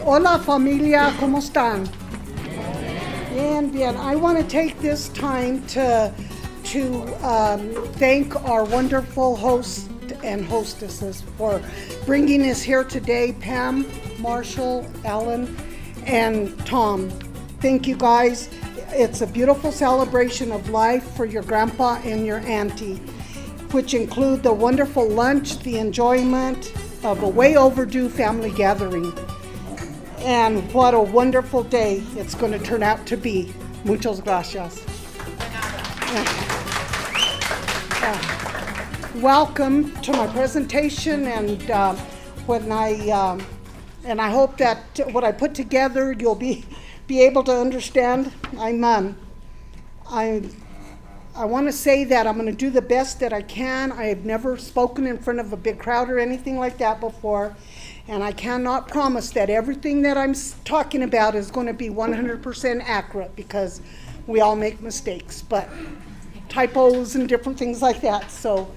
Hola familia, ¿cómo están? Bien, bien. I want to take this time to thank our wonderful hosts and hostesses for bringing us here today, Pam, Marshall, Alan, and Tom. Thank you guys. It's a beautiful celebration of life for your grandpa and your auntie, which include the wonderful lunch, the enjoyment of a way overdue family gathering. And what a wonderful day it's going to turn out to be. Muchas gracias. Welcome to my presentation, and when I hope that what I put together you'll be able to understand. I want to say that I'm going to do the best that I can. I have never spoken in front of a big crowd or anything like that before, and I cannot promise that everything that I'm talking about is going to be 100% accurate, because we all make mistakes, but typos and different things like that. So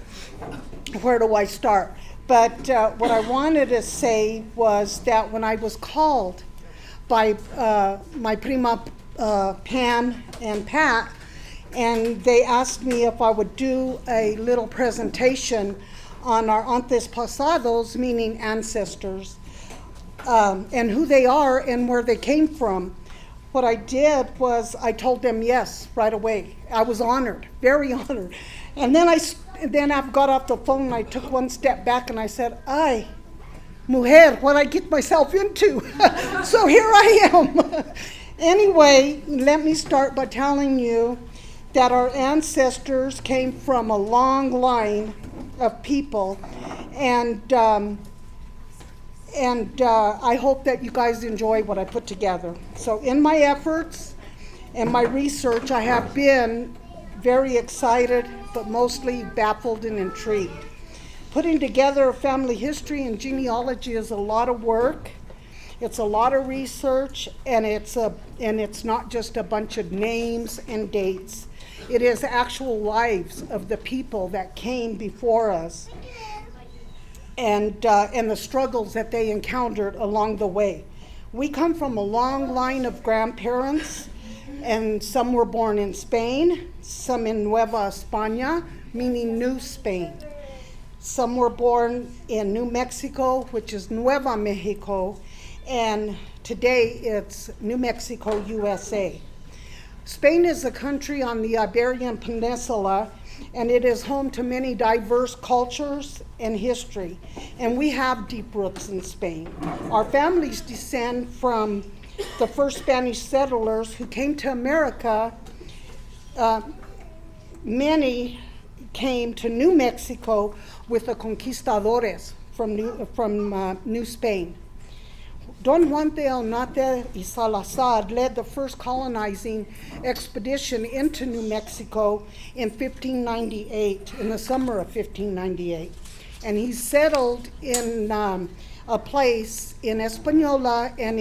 where do I start? But what I wanted to say was that when I was called by my prima Pam and Pat, and they asked me if I would do a little presentation on our antes pasados, meaning ancestors, and who they are and where they came from. What I did was I told them yes right away. I was honored, very honored. And then I got off the phone and I took one step back and I said, "Ay, mujer, what I get myself into." So here I am. Anyway, let me start by telling you that our ancestors came from a long line of people, and I hope that you guys enjoy what I put together. So in my efforts and my research, I have been very excited, but mostly baffled and intrigued. Putting together a family history and genealogy is a lot of work. It's a lot of research, and it's not just a bunch of names and dates. It is actual lives of the people that came before us, and the struggles that they encountered along the way. We come from a long line of grandparents, and some were born in Spain, some in Nueva España, meaning New Spain. Some were born in New Mexico, which is Nueva Mexico, and today it's New Mexico, USA. Spain is a country on the Iberian Peninsula, and it is home to many diverse cultures and history. And we have deep roots in Spain. Our families descend from the first Spanish settlers who came to America. Many came to New Mexico with the conquistadores from New Spain. Don Juan de Onate y Salazar led the first colonizing expedition into New Mexico in 1598, in the summer of 1598. And he settled in a place in Española, and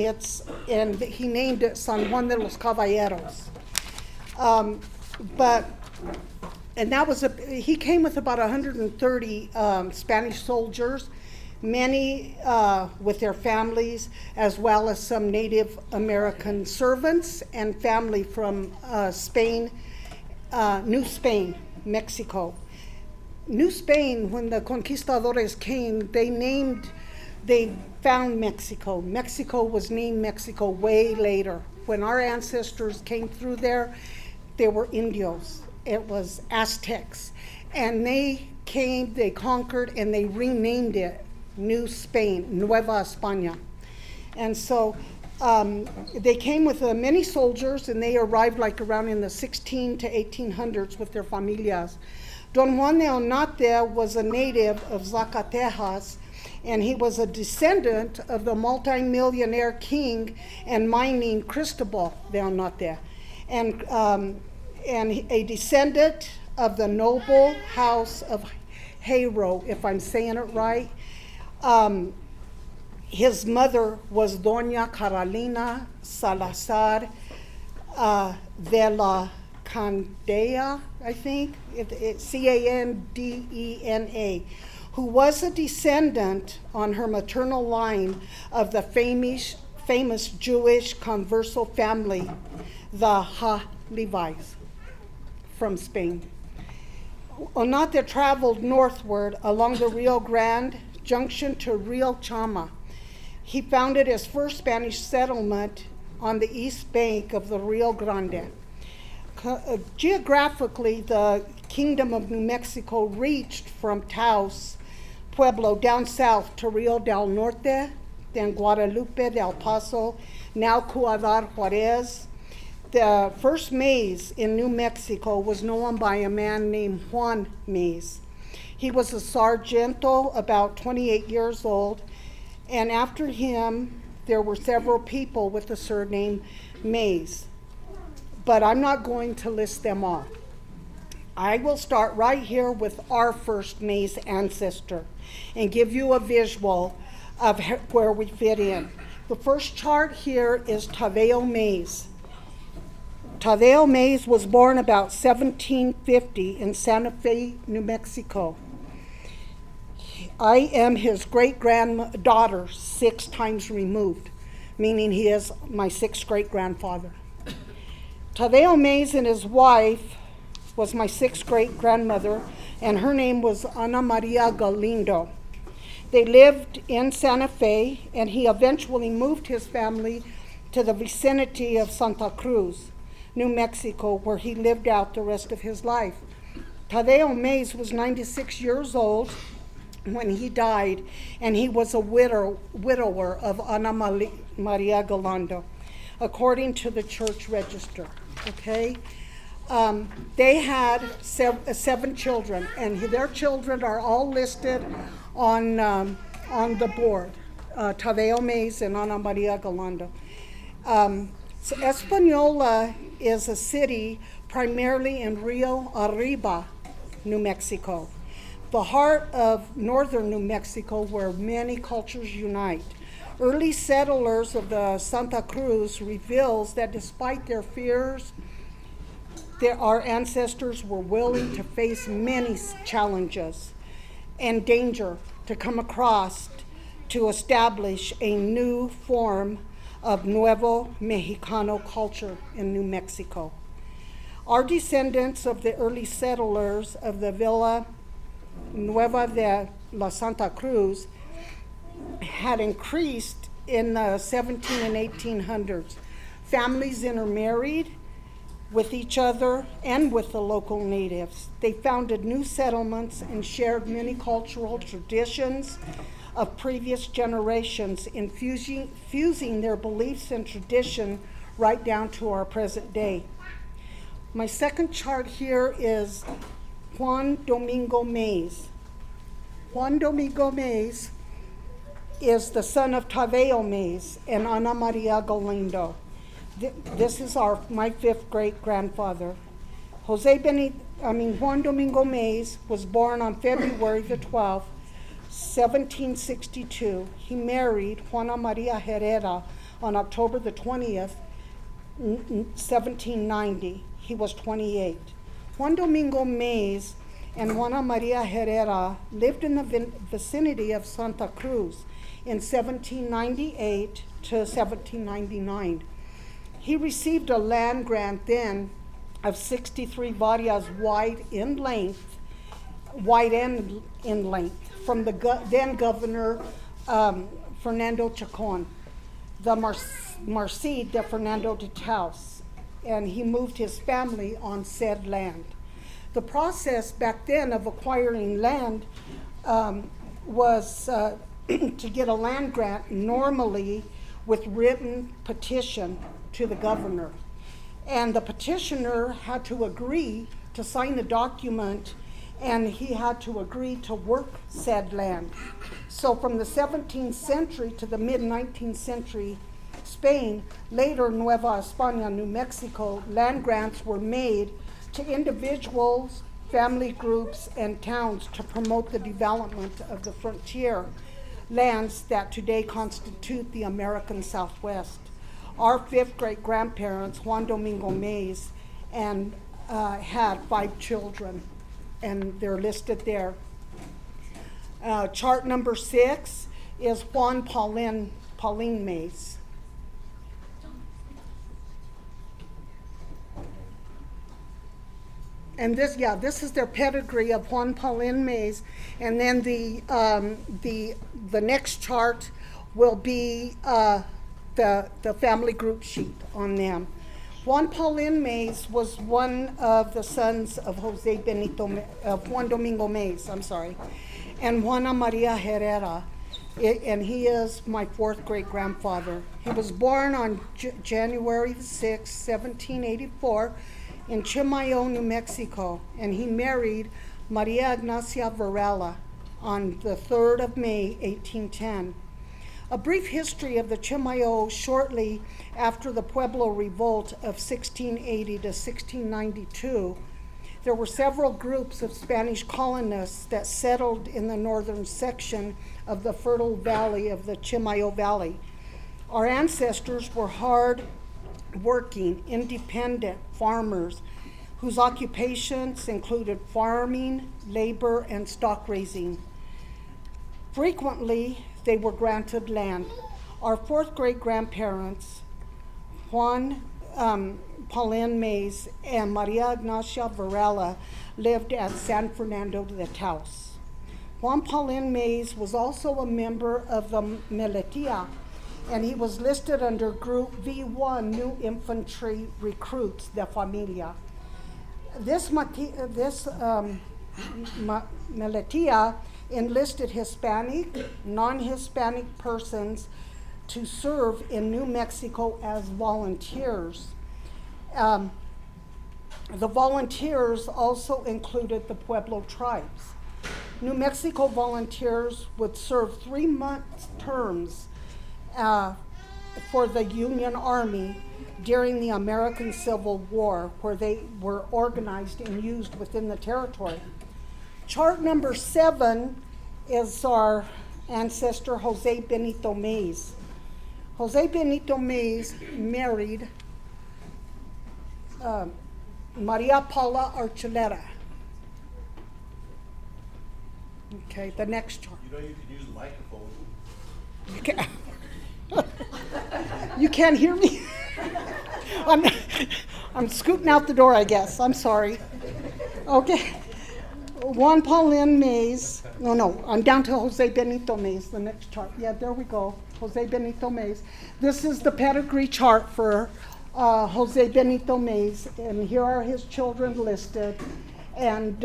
he named it San Juan de los Caballeros. He came with about 130 Spanish soldiers, many with their families, as well as some Native American servants and family from Spain, New Spain, Mexico. New Spain, when the conquistadores came, they found Mexico. Mexico was named Mexico way later. When our ancestors came through there, they were Indios. It was Aztecs. And they came, they conquered, and they renamed it New Spain, Nueva España. And so they came with many soldiers, and they arrived like around in the 16 to 1800s with their familias. Don Juan de Onate was a native of Zacatecas, and he was a descendant of the multimillionaire king and mining Cristobal de Onate, and a descendant of the noble house of Haro, if I'm saying it right. His mother was Doña Carolina Salazar de la Candea, I think, Candena, who was a descendant on her maternal line of the famous Jewish converso family, the Ha-Levis from Spain. Oñate traveled northward along the Rio Grande junction to Rio Chama. He founded his first Spanish settlement on the east bank of the Rio Grande. Geographically, the Kingdom of New Mexico reached from Taos, Pueblo, down south to Rio del Norte, then Guadalupe del Paso, now Ciudad Juarez. The first maize in New Mexico was known by a man named Juan Maize. He was a sargento, about 28 years old, and after him, there were several people with the surname Maize. But I'm not going to list them all. I will start right here with our first maize ancestor and give you a visual of where we fit in. The first chart here is Tadeo Maize. Tadeo Maize was born about 1750 in Santa Fe, New Mexico. I am his great-granddaughter 6 times removed, meaning he is my 6th great-grandfather. Tadeo Maize and his wife was my 6th great-grandmother, and her name was Ana Maria Galindo. They lived in Santa Fe, and he eventually moved his family to the vicinity of Santa Cruz, New Mexico, where he lived out the rest of his life. Tadeo Maize was 96 years old when he died, and he was a widower of Ana Maria Galindo, according to the church register. Okay? They had 7 children, and their children are all listed on the board, Tadeo Maize and Ana Maria Galindo. So Española is a city primarily in Rio Arriba, New Mexico, the heart of northern New Mexico, where many cultures unite. Early settlers of the Santa Cruz reveals that despite their fears, our ancestors were willing to face many challenges and danger to come across to establish a new form of Nuevo Mexicano culture in New Mexico. Our descendants of the early settlers of the Villa Nueva de la Santa Cruz had increased in the 17 and 1800s. Families intermarried with each other and with the local natives. They founded new settlements and shared many cultural traditions of previous generations, fusing their beliefs and tradition right down to our present day. My second chart here is Juan Domingo Maize. Juan Domingo Maize is the son of Tadeo Maize and Ana Maria Galindo. This is my 5th great-grandfather. Juan Domingo Maize was born on February the 12th, 1762. He married Juana Maria Herrera on October the 20th, 1790. He was 28. Juan Domingo Maize and Juana Maria Herrera lived in the vicinity of Santa Cruz in 1798 to 1799. He received a land grant then of 63 varias wide and in length from the then governor Fernando Chacon, the Marcid de Fernando de Taos, and he moved his family on said land. The process back then of acquiring land was to get a land grant normally with written petition to the governor. And the petitioner had to agree to sign a document, and he had to agree to work said land. So from the 17th century to the mid-19th century Spain, later Nueva España, New Mexico, land grants were made to individuals, family groups, and towns to promote the development of the frontier lands that today constitute the American Southwest. Our 5th great-grandparents, Juan Domingo Maize, and had 5 children, and they're listed there. Chart number 6 is Juan Pauline Maize. And this is their pedigree of Juan Paulin Mays. And then the next chart will be the family group sheet on them. Juan Paulin Mays was one of the sons of Juan Domingo Mays, and Juana Maria Herrera. And he is my fourth great grandfather. He was born on January 6, 1784, in Chimayo, New Mexico, and he married Maria Ignacia Varela on the 3rd of May, 1810. A brief history of the Chimayo shortly after the Pueblo Revolt of 1680 to 1692. There were several groups of Spanish colonists that settled in the northern section of the fertile valley of the Chimayo Valley. Our ancestors were hard-working, independent farmers whose occupations included farming, labor, and stock raising. Frequently, they were granted land. Our fourth great-grandparents, Juan Paulin Mays and Maria Ignacia Varela, lived at San Fernando de Taos. Juan Paulin Mays was also a member of the Militia, and he was listed under Group V1, New Infantry Recruits de Familia. This Militia enlisted Hispanic, non-Hispanic persons to serve in New Mexico as volunteers. The volunteers also included the Pueblo tribes. New Mexico volunteers would serve 3-month terms for the Union Army during the American Civil War, where they were organized and used within the territory. Chart number 7 is our ancestor Jose Benito Mays. Jose Benito Mays married Maria Paula Archuleta. Okay, the next chart. You know you can use the microphone. You can't, you can't hear me? I'm scooting out the door, I guess. I'm sorry. Okay. Juan Paulin Mays. No, I'm down to Jose Benito Mays, the next chart. Yeah, there we go. Jose Benito Mays. This is the pedigree chart for Jose Benito Mays, and here are his children listed. And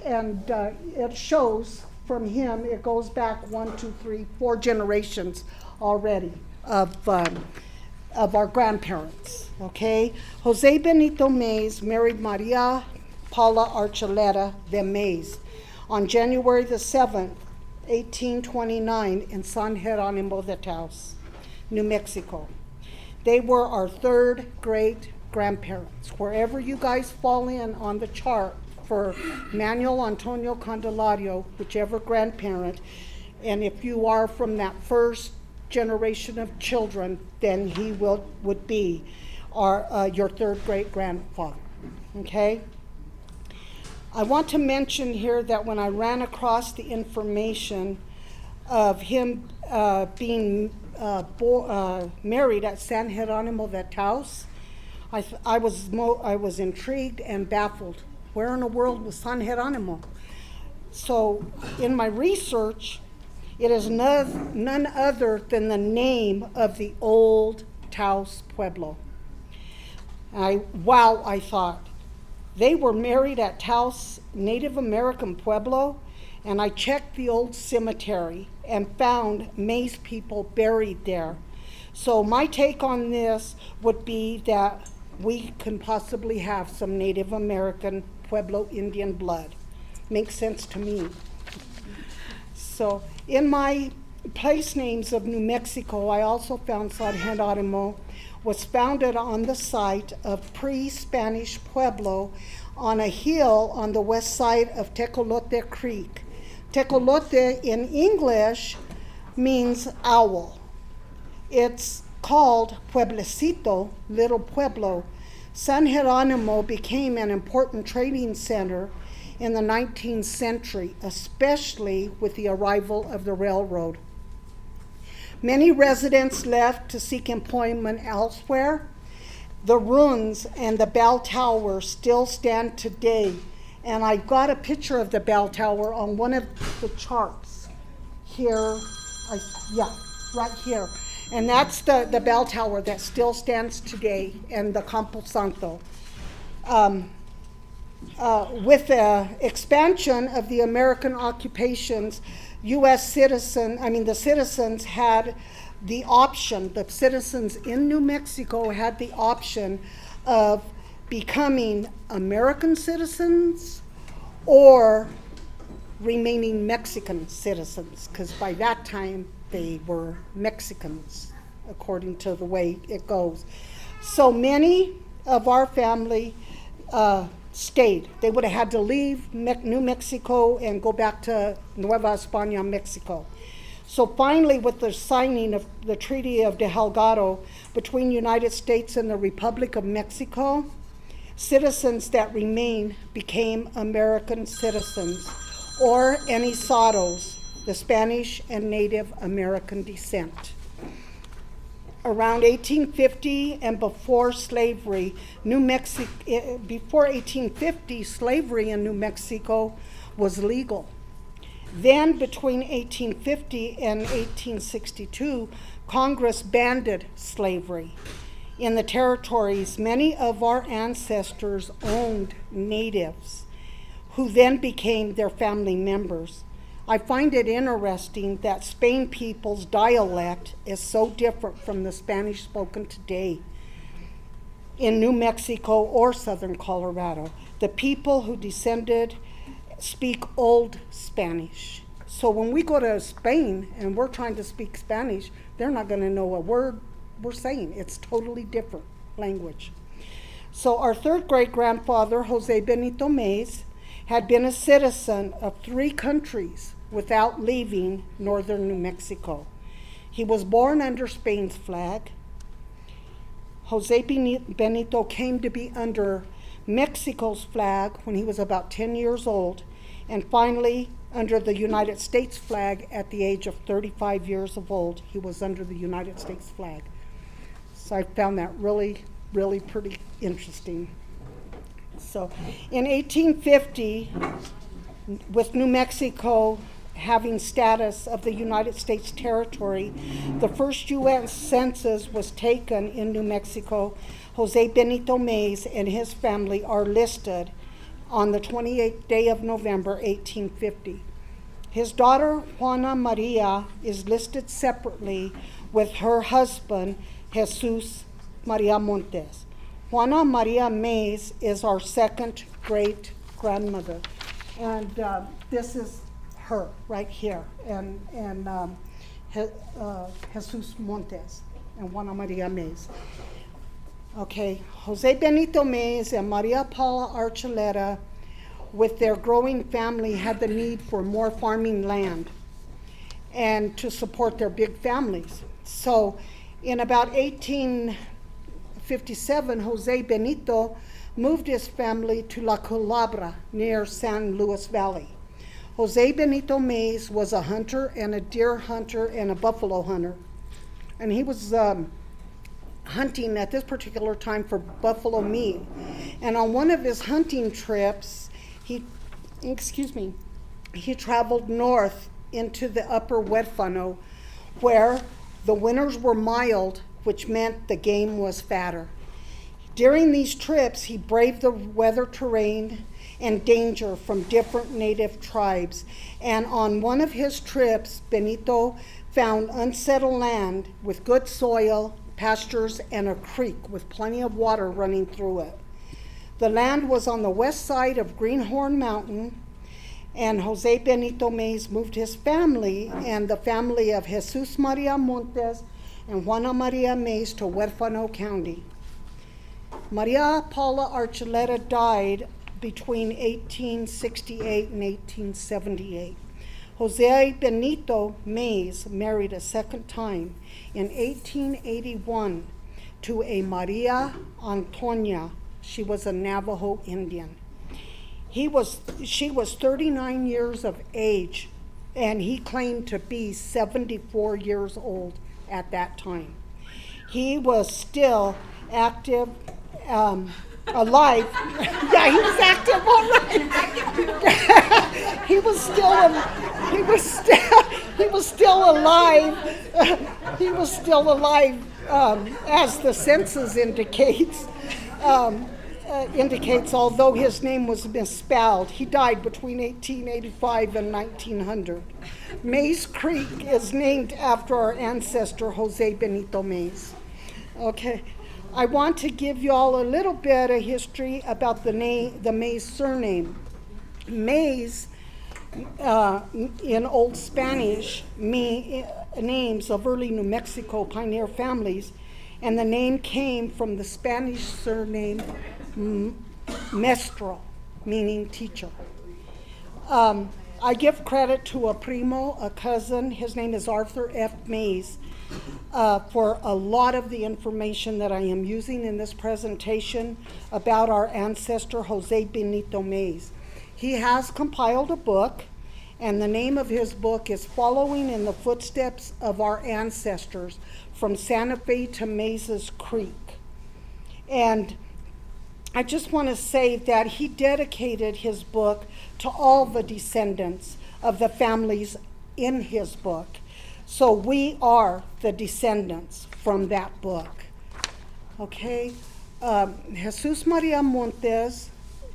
it shows from him, it goes back 1, 2, 3, 4 generations already of our grandparents, okay? Jose Benito Mays married Maria Paula Archuleta de Mays on January the 7th, 1829 in San Jeronimo de Taos, New Mexico. They were our third great grandparents. Wherever you guys fall in on the chart for Manuel Antonio Candelario, whichever grandparent, and if you are from that first generation of children, then he would be your third great grandfather, okay? I want to mention here that when I ran across the information of him being married at San Jeronimo de Taos, I was intrigued and baffled. Where in the world was San Jeronimo? So in my research, it is none other than the name of the old Taos Pueblo. I thought. They were married at Taos Native American Pueblo, and I checked the old cemetery and found Mays people buried there. So my take on this would be that we can possibly have some Native American Pueblo Indian blood. Makes sense to me. So in my place names of New Mexico, I also found San Jeronimo was founded on the site of pre-Spanish Pueblo on a hill on the west side of Tecolote Creek. Tecolote in English means owl. It's called Pueblecito, Little Pueblo. San Jeronimo became an important trading center in the 19th century, especially with the arrival of the railroad. Many residents left to seek employment elsewhere, The ruins and the bell tower still stand today. And I got a picture of the bell tower on one of the charts here. Yeah, right here. And that's the bell tower that still stands today, and the Campo Santo. With the expansion of the American occupations, the citizens had the option, the citizens in New Mexico had the option of becoming American citizens or remaining Mexican citizens, because by that time they were Mexicans, according to the way it goes. So many of our family stayed. They would have had to leave New Mexico and go back to Nueva España, Mexico. So finally, with the signing of the Treaty of Delgado between the United States and the Republic of Mexico, citizens that remained became American citizens, or enizados, the Spanish and Native American descent. Around 1850 and before slavery, before 1850, slavery in New Mexico was legal. Then between 1850 and 1862, Congress banned slavery. In the territories, many of our ancestors owned natives, who then became their family members. I find it interesting that Spain people's dialect is so different from the Spanish spoken today in New Mexico or southern Colorado. The people who descended speak Old Spanish. So when we go to Spain and we're trying to speak Spanish, they're not going to know a word we're saying. It's totally different language. So our third great-grandfather, Jose Benito Mays, had been a citizen of 3 countries without leaving northern New Mexico. He was born under Spain's flag. Jose Benito came to be under Mexico's flag when he was about 10 years old, and finally under the United States flag at the age of 35 years of old. He was under the United States flag. So I found that really, really pretty interesting. So in 1850, with New Mexico having status of the United States territory, the first U.S. census was taken in New Mexico. Jose Benito Mays and his family are listed on the 28th day of November, 1850. His daughter, Juana Maria, is listed separately with her husband, Jesus Maria Montes. Juana Maria Mays is our second great-grandmother. And this is her right here, and Jesus Montes and Juana Maria Mays. Okay, Jose Benito Mays and Maria Paula Archuleta, with their growing family, had the need for more farming land and to support their big families. So in about 1857, Jose Benito moved his family to La Culebra near San Luis Valley. Jose Benito Mays was a hunter and a deer hunter and a buffalo hunter. And he was hunting at this particular time for buffalo meat. And on one of his hunting trips, he traveled north into the upper Huérfano, where the winters were mild, which meant the game was fatter. During these trips, he braved the weather terrain and danger from different native tribes. And on one of his trips, Benito found unsettled land with good soil, pastures, and a creek with plenty of water running through it. The land was on the west side of Greenhorn Mountain, and Jose Benito Mays moved his family and the family of Jesus Maria Montes and Juana Maria Mays to Huérfano County. Maria Paula Archuleta died between 1868 and 1878. Jose Benito Mays married a second time in 1881 to a Maria Antonia. She was a Navajo Indian. She was 39 years of age, and he claimed to be 74 years old at that time. He was still active, alive. Yeah, he was active, all right. He was still alive. He was still alive, as the census indicates, although his name was misspelled. He died between 1885 and 1900. Mays Creek is named after our ancestor, Jose Benito Mays. Okay, I want to give you all a little bit of history about the Mays surname. Mays, in Old Spanish, names of early New Mexico pioneer families, and the name came from the Spanish surname Mestro, meaning teacher. I give credit to a primo, a cousin. His name is Arthur F. Mays, for a lot of the information that I am using in this presentation about our ancestor, Jose Benito Mays. He has compiled a book, and the name of his book is Following in the Footsteps of Our Ancestors, From Santa Fe to Mays Creek. And I just want to say that he dedicated his book to all the descendants of the families in his book. So we are the descendants from that book. Okay? Jesus Maria Montes,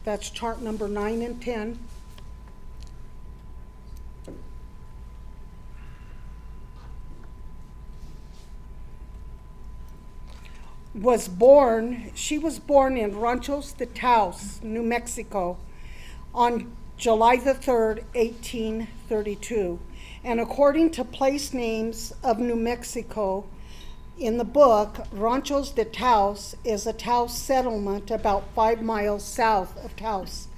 that's chart number 9 and 10. She was born in Ranchos de Taos, New Mexico, on July the 3rd, 1832. And according to place names of New Mexico, in the book, Ranchos de Taos is a Taos settlement about 5 miles south of Taos.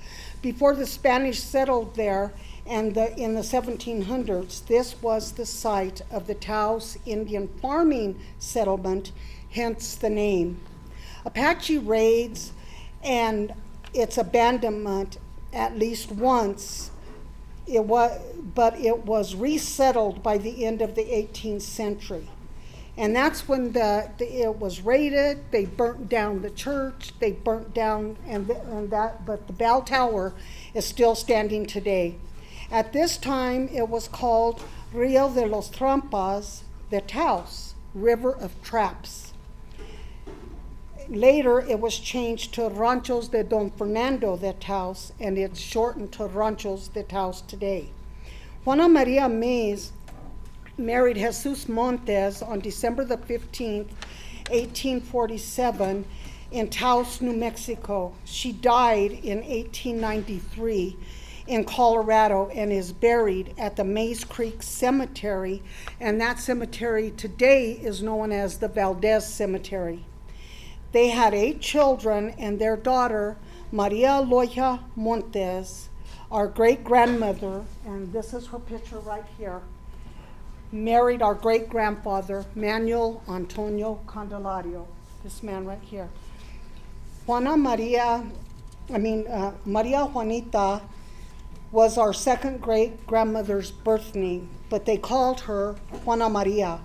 Before the Spanish settled there, and in the 1700s, this was the site of the Taos Indian farming settlement, hence the name. Apache raids and its abandonment at least once, but it was resettled by the end of the 18th century. And that's when it was raided. They burnt down the church. They burnt down but the bell tower is still standing today. At this time, it was called Rio de los Trampas de Taos, River of Traps. Later, it was changed to Ranchos de Don Fernando de Taos, and it's shortened to Ranchos de Taos today. Juana Maria Mays married Jesus Montes on December the 15th, 1847, in Taos, New Mexico. She died in 1893 in Colorado and is buried at the Mays Creek Cemetery, and that cemetery today is known as the Valdez Cemetery. They had 8 children, and their daughter, Maria Loya Montes, our great-grandmother, and this is her picture right here, married our great-grandfather, Manuel Antonio Candelario, this man right here. Maria Juanita was our second great-grandmother's birth name, but they called her Juana Maria.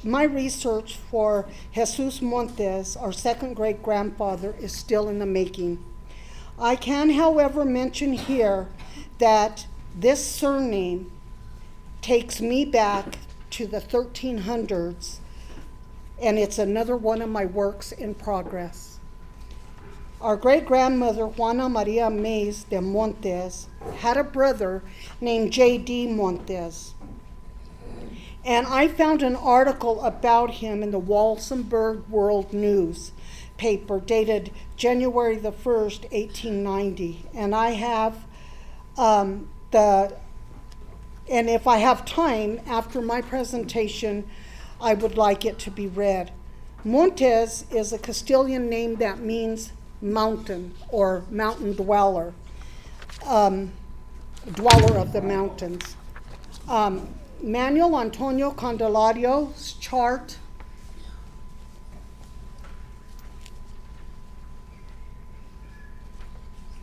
My research for Jesus Montes, our second great-grandfather, is still in the making. I can, however, mention here that this surname takes me back to the 1300s, and it's another one of my works in progress. Our great-grandmother, Juana Maria Mays de Montes, had a brother named J.D. Montes. And I found an article about him in the Walsenburg World News paper dated January the 1st, 1890. And I have and if I have time after my presentation, I would like it to be read. Montes is a Castilian name that means mountain or mountain dweller, dweller of the mountains. Manuel Antonio Candelario's chart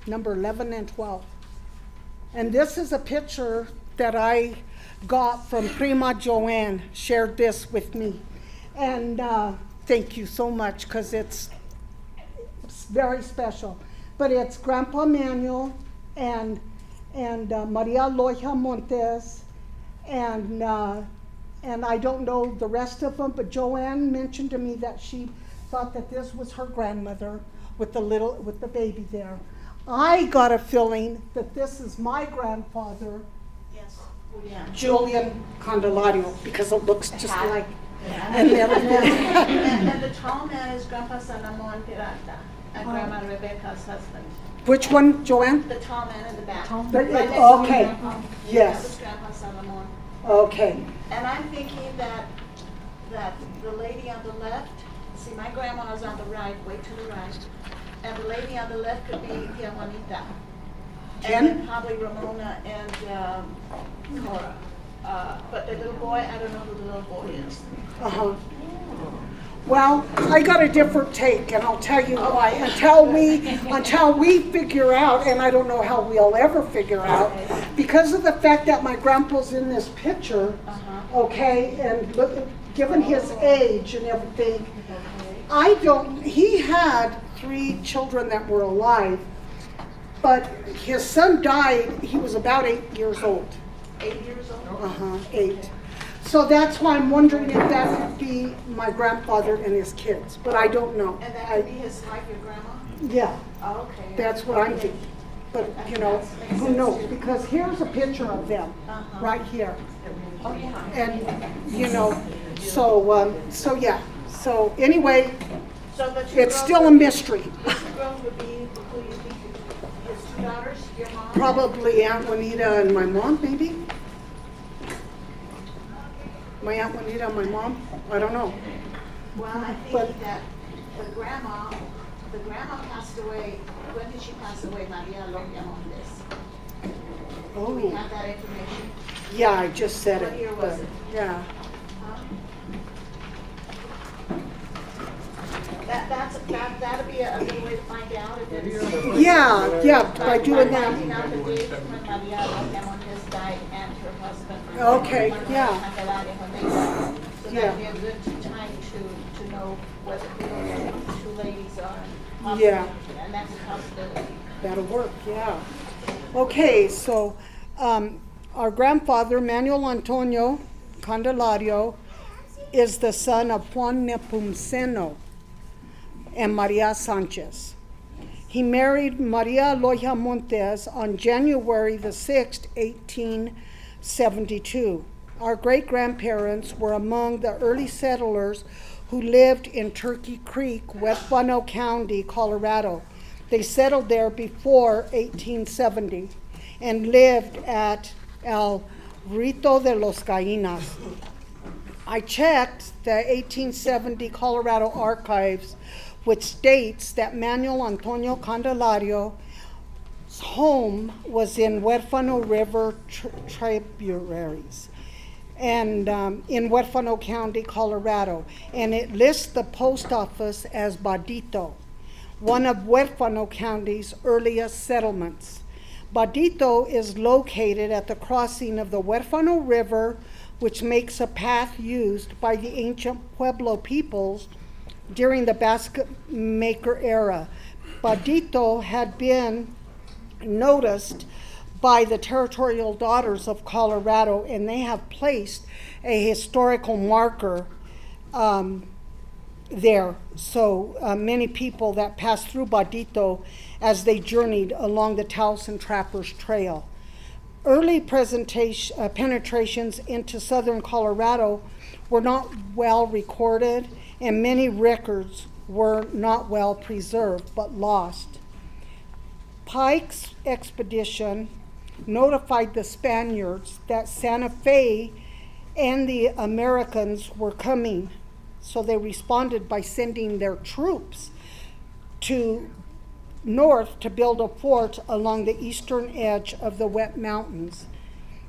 number 11 and 12. And this is a picture that I got from Prima Joanne, shared this with me. And thank you so much, because it's very special. But it's Grandpa Manuel and Maria Loja Montes, and I don't know the rest of them, but Joanne mentioned to me that she thought that this was her grandmother with the baby there. I got a feeling that this is my grandfather, Yes, Julian. Julian Candelario, because it looks just like. Yeah. And then, And the tall man is Grandpa Salomon Pirata and Grandma Rebecca's husband. which one, Joanne? The tall man in the back. But Right it- next to okay. Grandpa. Yes. That was Grandpa Salomon. Okay. And I'm thinking that the lady on the left, see, my grandma's on the right, way to the right, and the lady on the left could be Tia Juanita. Jen? And then probably Ramona and Cora. But the little boy, I don't know who the little boy is. Uh-huh. Well, I got a different take, and I'll tell you why. Until we figure out, and I don't know how we'll ever figure out, because of the fact that my grandpa's in this picture, okay, and look, given his age and everything, he had 3 children that were alive, but his son died, he was about 8 years old. 8 years old? 8. So that's why I'm wondering if that could be my grandfather and his kids, but I don't know. And that could be his wife, your grandma? Yeah, Okay. that's what I'm thinking. But, who knows? Because here's a picture of them, right here. Oh, yeah. And, so yeah. So anyway, So the two it's girls still a would be- mystery. The 2 girls would be, who you think, his 2 daughters, your mom? Probably Aunt Juanita and my mom, maybe? My Aunt Juanita and my mom? I don't know. Well, I But- think that the grandma passed away, when did she pass away, Maria Logia Montes? Do we Oh, have that information? yeah, I just said it. What year was but- it? Yeah. Huh? That'd be a good way to find out if it's. Yeah, by doing By finding that. out the date when Maria Logia Montes died and her husband. Okay, Manuel yeah. Candelaria, when they died. So Yeah. that'd be a good time to know whether the 2 ladies are. Yeah. And that's a possibility. That'll work, yeah. Okay, so our grandfather, Manuel Antonio Candelario, is the son of Juan Nepomuceno and Maria Sanchez. He married Maria Loja Montes on January the 6th, 1872. Our great-grandparents were among the early settlers who lived in Turkey Creek, Huerfano County, Colorado. They settled there before 1870 and lived at El Rito de los Gallinas. I checked the 1870 Colorado archives, which states that Manuel Antonio Candelario's home was in Huerfano River tributaries and in Huerfano County, Colorado. And it lists the post office as Badito, one of Huerfano County's earliest settlements. Badito is located at the crossing of the Huerfano River, which makes a path used by the ancient Pueblo peoples during the basket maker era. Badito had been noticed by the Territorial Daughters of Colorado, and they have placed a historical marker there. So many people that passed through Badito as they journeyed along the Towson Trappers Trail. Early penetrations into southern Colorado were not well recorded, and many records were not well preserved but lost. Pike's expedition notified the Spaniards that Santa Fe and the Americans were coming, so they responded by sending their troops to north to build a fort along the eastern edge of the Wet Mountains,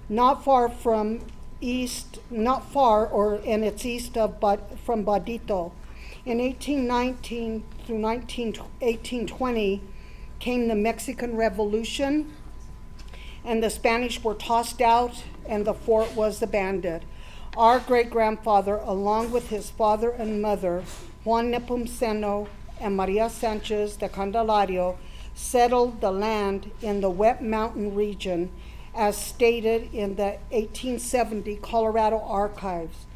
and it's east of from Badito. In 1819 through 1820 came the Mexican Revolution, and the Spanish were tossed out and the fort was abandoned. Our great-grandfather, along with his father and mother, Juan Nepomuceno and Maria Sanchez de Candelario, settled the land in the Wet Mountain region as stated in the 1870 Colorado Archives.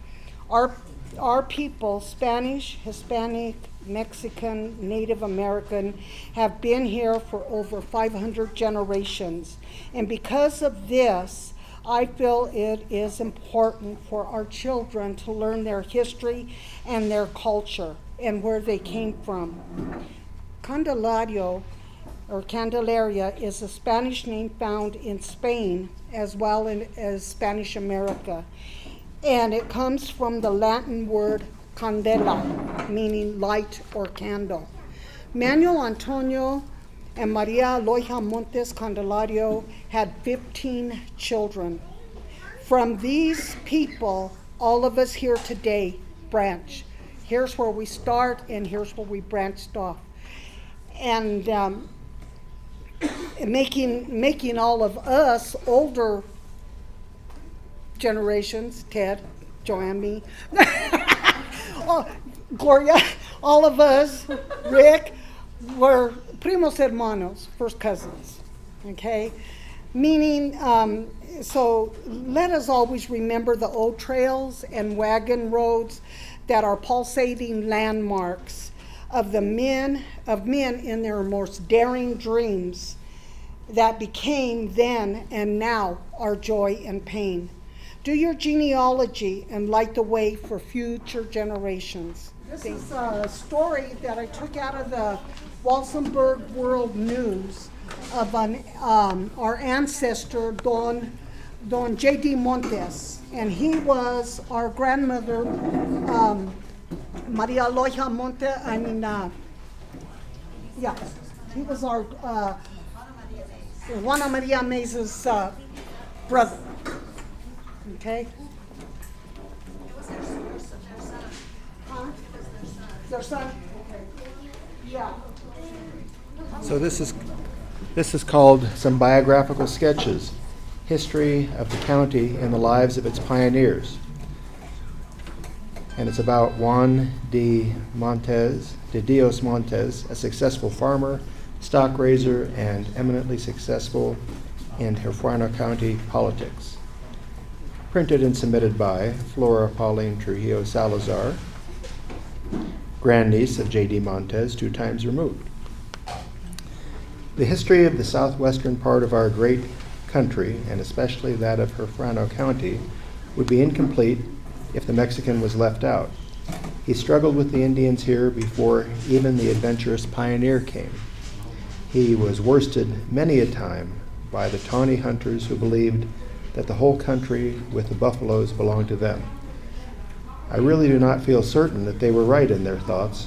Our people, Spanish, Hispanic, Mexican, Native American, have been here for over 500 generations. And because of this, I feel it is important for our children to learn their history and their culture and where they came from. Candelario or Candelaria is a Spanish name found in Spain as well as Spanish America. And it comes from the Latin word candela, meaning light or candle. Manuel Antonio and Maria Loija Montes Candelario had 15 children. From these people, all of us here today branch. Here's where we start and here's where we branched off. And making all of us older generations, Ted, Joanne, me, oh, Gloria, all of us, Rick, were primos hermanos, first cousins, okay? Meaning, so let us always remember the old trails and wagon roads that are pulsating landmarks of men in their most daring dreams that became then and now our joy and pain. Do your genealogy and light the way for future generations. This is a story that I took out of the Walsenburg World News of our ancestor, Don J.D. Montes, and he was our grandmother, Maria Loija Montes. He was our Juana Maria Mesa's brother. Okay. It was their son. Huh? It was their son. Their son. Okay. Yeah. So this is called Some Biographical Sketches, History of the County and the Lives of its Pioneers. And it's about Juan de Dios Montes, a successful farmer, stock raiser, and eminently successful in Huerfano County politics. Printed and submitted by Flora Pauline Trujillo Salazar, grandniece of J.D. Montes, 2 times removed. The history of the southwestern part of our great country, and especially that of Huerfano County, would be incomplete if the Mexican was left out. He struggled with the Indians here before even the adventurous pioneer came. He was worsted many a time by the tawny hunters who believed that the whole country with the buffaloes belonged to them. I really do not feel certain that they were right in their thoughts,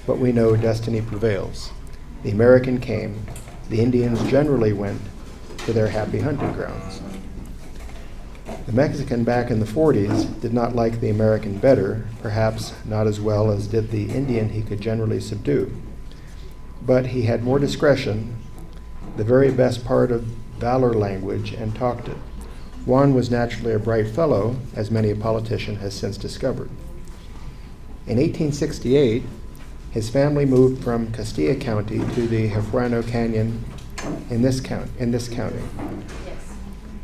but we know destiny prevails. The American came, the Indians generally went to their happy hunting grounds. The Mexican back in the 40s did not like the American better, perhaps not as well as did the Indian he could generally subdue. But he had more discretion, the very best part of valor language, and talked it. Juan was naturally a bright fellow, as many a politician has since discovered. In 1868, his family moved from Castilla County to the Huerfano Canyon in this county,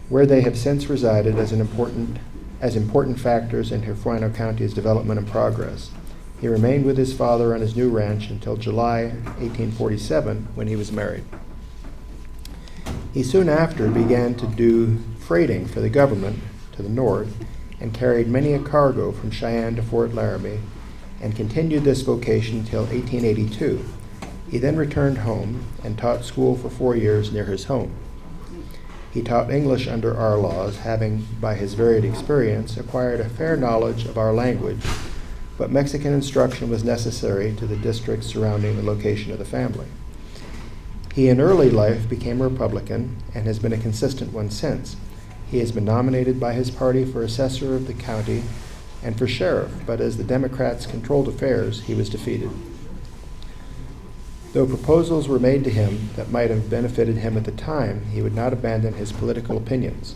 where they have since resided as important factors in Huerfano County's development and progress. He remained with his father on his new ranch until July 1847, when he was married. He soon after began to do freighting for the government to the north and carried many a cargo from Cheyenne to Fort Laramie and continued this vocation until 1882. He then returned home and taught school for 4 years near his home. He taught English under our laws, having, by his varied experience, acquired a fair knowledge of our language, but Mexican instruction was necessary to the districts surrounding the location of the family. He in early life became a Republican and has been a consistent one since. He has been nominated by his party for assessor of the county and for sheriff, but as the Democrats controlled affairs, he was defeated. Though proposals were made to him that might have benefited him at the time, he would not abandon his political opinions.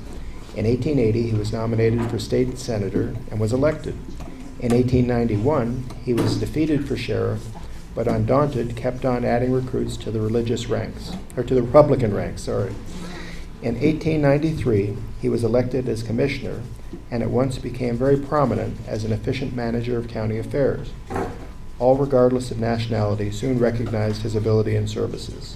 In 1880, he was nominated for state senator and was elected. In 1891, he was defeated for sheriff, but undaunted, kept on adding recruits to the Republican ranks. In 1893, he was elected as commissioner and at once became very prominent as an efficient manager of county affairs. All, regardless of nationality, soon recognized his ability and services.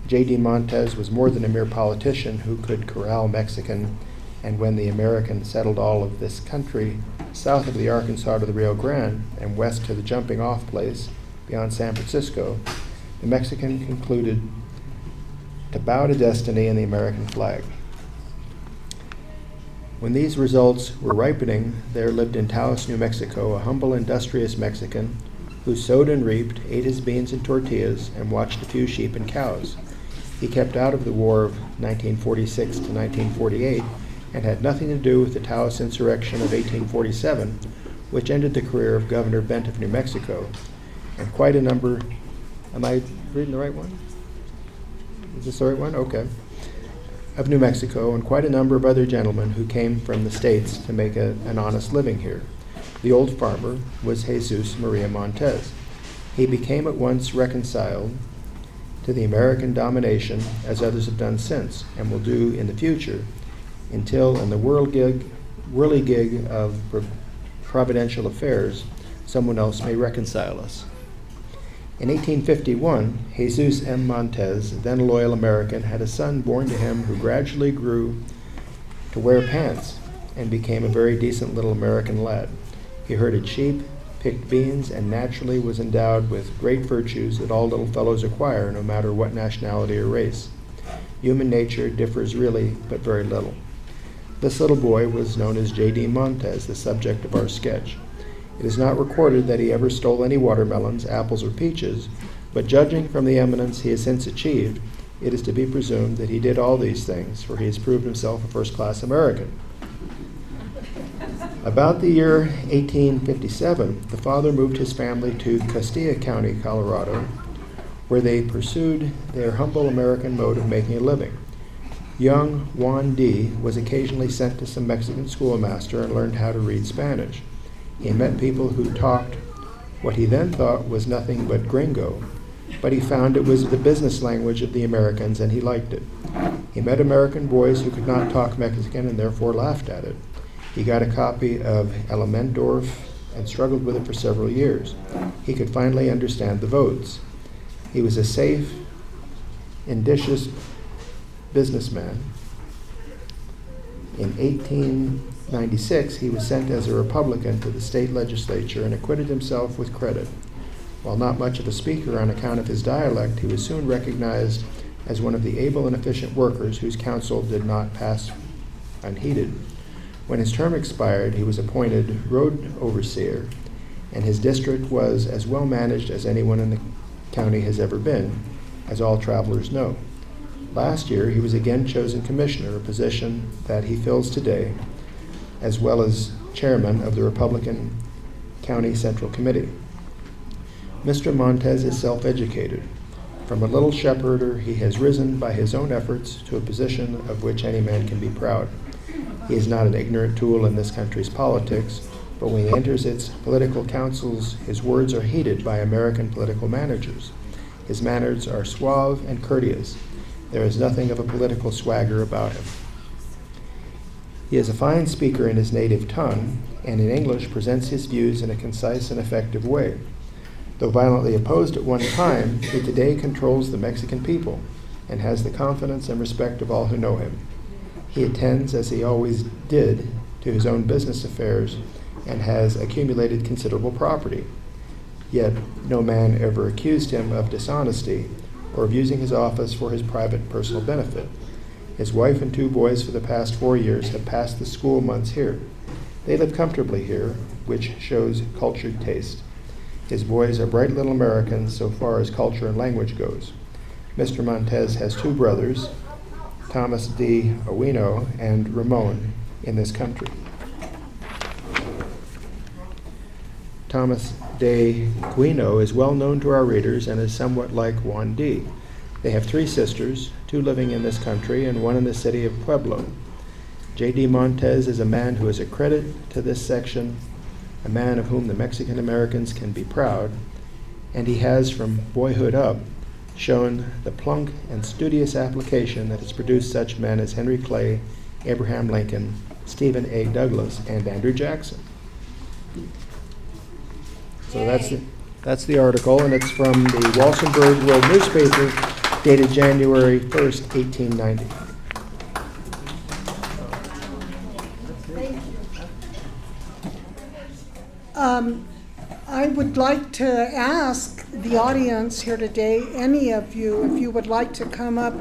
J.D. Montez was more than a mere politician who could corral Mexican, and when the American settled all of this country south of the Arkansas to the Rio Grande and west to the jumping off place beyond San Francisco, the Mexican concluded to bow to destiny and the American flag. When these results were ripening, there lived in Taos, New Mexico, a humble, industrious Mexican who sowed and reaped, ate his beans and tortillas, and watched a few sheep and cows. He kept out of the War of 1946 to 1948 and had nothing to do with the Taos insurrection of 1847, which ended the career of Governor Bent of New Mexico, and quite a number, am I reading the right one? Is this the right one? Okay. Of New Mexico, and quite a number of other gentlemen who came from the States to make an honest living here. The old farmer was Jesus Maria Montez. He became at once reconciled to the American domination, as others have done since, and will do in the future, until in the whirligig of providential affairs, someone else may reconcile us. In 1851, Jesus M. Montez, then a loyal American, had a son born to him who gradually grew to wear pants and became a very decent little American lad. He herded sheep, picked beans, and naturally was endowed with great virtues that all little fellows acquire, no matter what nationality or race. Human nature differs really but very little. This little boy was known as J.D. Montez, the subject of our sketch. It is not recorded that he ever stole any watermelons, apples, or peaches, but judging from the eminence he has since achieved, it is to be presumed that he did all these things, for he has proved himself a first-class American. About the year 1857, the father moved his family to Castilla County, Colorado, where they pursued their humble American mode of making a living. Young Juan D. was occasionally sent to some Mexican schoolmaster and learned how to read Spanish. He met people who talked what he then thought was nothing but gringo, but he found it was the business language of the Americans and he liked it. He met American boys who could not talk Mexican and therefore laughed at it. He got a copy of Elmendorf and struggled with it for several years. He could finally understand the votes. He was a safe, indicious businessman. In 1896, he was sent as a Republican to the state legislature and acquitted himself with credit. While not much of a speaker on account of his dialect, he was soon recognized as one of the able and efficient workers whose counsel did not pass unheeded. When his term expired, he was appointed road overseer, and his district was as well managed as anyone in the county has ever been, as all travelers know. Last year, he was again chosen commissioner, a position that he fills today, as well as chairman of the Republican County Central Committee. Mr. Montez is self-educated. From a little shepherder, he has risen by his own efforts to a position of which any man can be proud. He is not an ignorant tool in this country's politics, but when he enters its political councils, his words are heeded by American political managers. His manners are suave and courteous. There is nothing of a political swagger about him. He is a fine speaker in his native tongue, and in English presents his views in a concise and effective way. Though violently opposed at one time, he today controls the Mexican people and has the confidence and respect of all who know him. He attends, as he always did, to his own business affairs and has accumulated considerable property. Yet no man ever accused him of dishonesty or of using his office for his private personal benefit. His wife and 2 boys for the past 4 years have passed the school months here. They live comfortably here, which shows cultured taste. His boys are bright little Americans so far as culture and language goes. Mr. Montez has 2 brothers, Thomas D. Owino and Ramon, in this country. Thomas de Guino is well known to our readers and is somewhat like Juan D. They have 3 sisters, 2 living in this country and 1 in the city of Pueblo. J.D. Montez is a man who is a credit to this section, a man of whom the Mexican Americans can be proud, and he has, from boyhood up, shown the plunk and studious application that has produced such men as Henry Clay, Abraham Lincoln, Stephen A. Douglas, and Andrew Jackson. So that's the article, and it's from the Walsenburg World newspaper, dated January 1st, 1890. I would like to ask the audience here today, any of you, if you would like to come up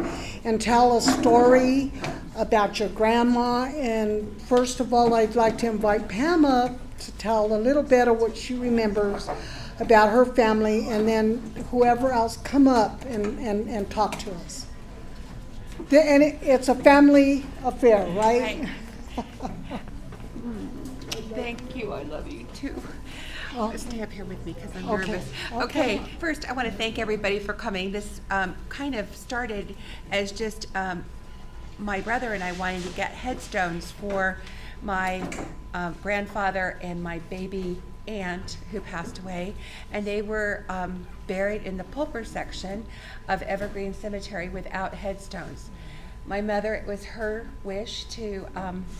and tell a story about your grandma. And first of all, I'd like to invite Pam up to tell a little bit of what she remembers about her family, and then whoever else come up and talk to us. And it's a family affair, right? Thank you. I love you too. Oh. Stay up here with me because I'm Okay. nervous. Okay. Okay. First, I want to thank everybody for coming. This kind of started as just my brother and I wanting to get headstones for my grandfather and my baby aunt who passed away, and they were buried in the Pulper section of Evergreen Cemetery without headstones. My mother, it was her wish to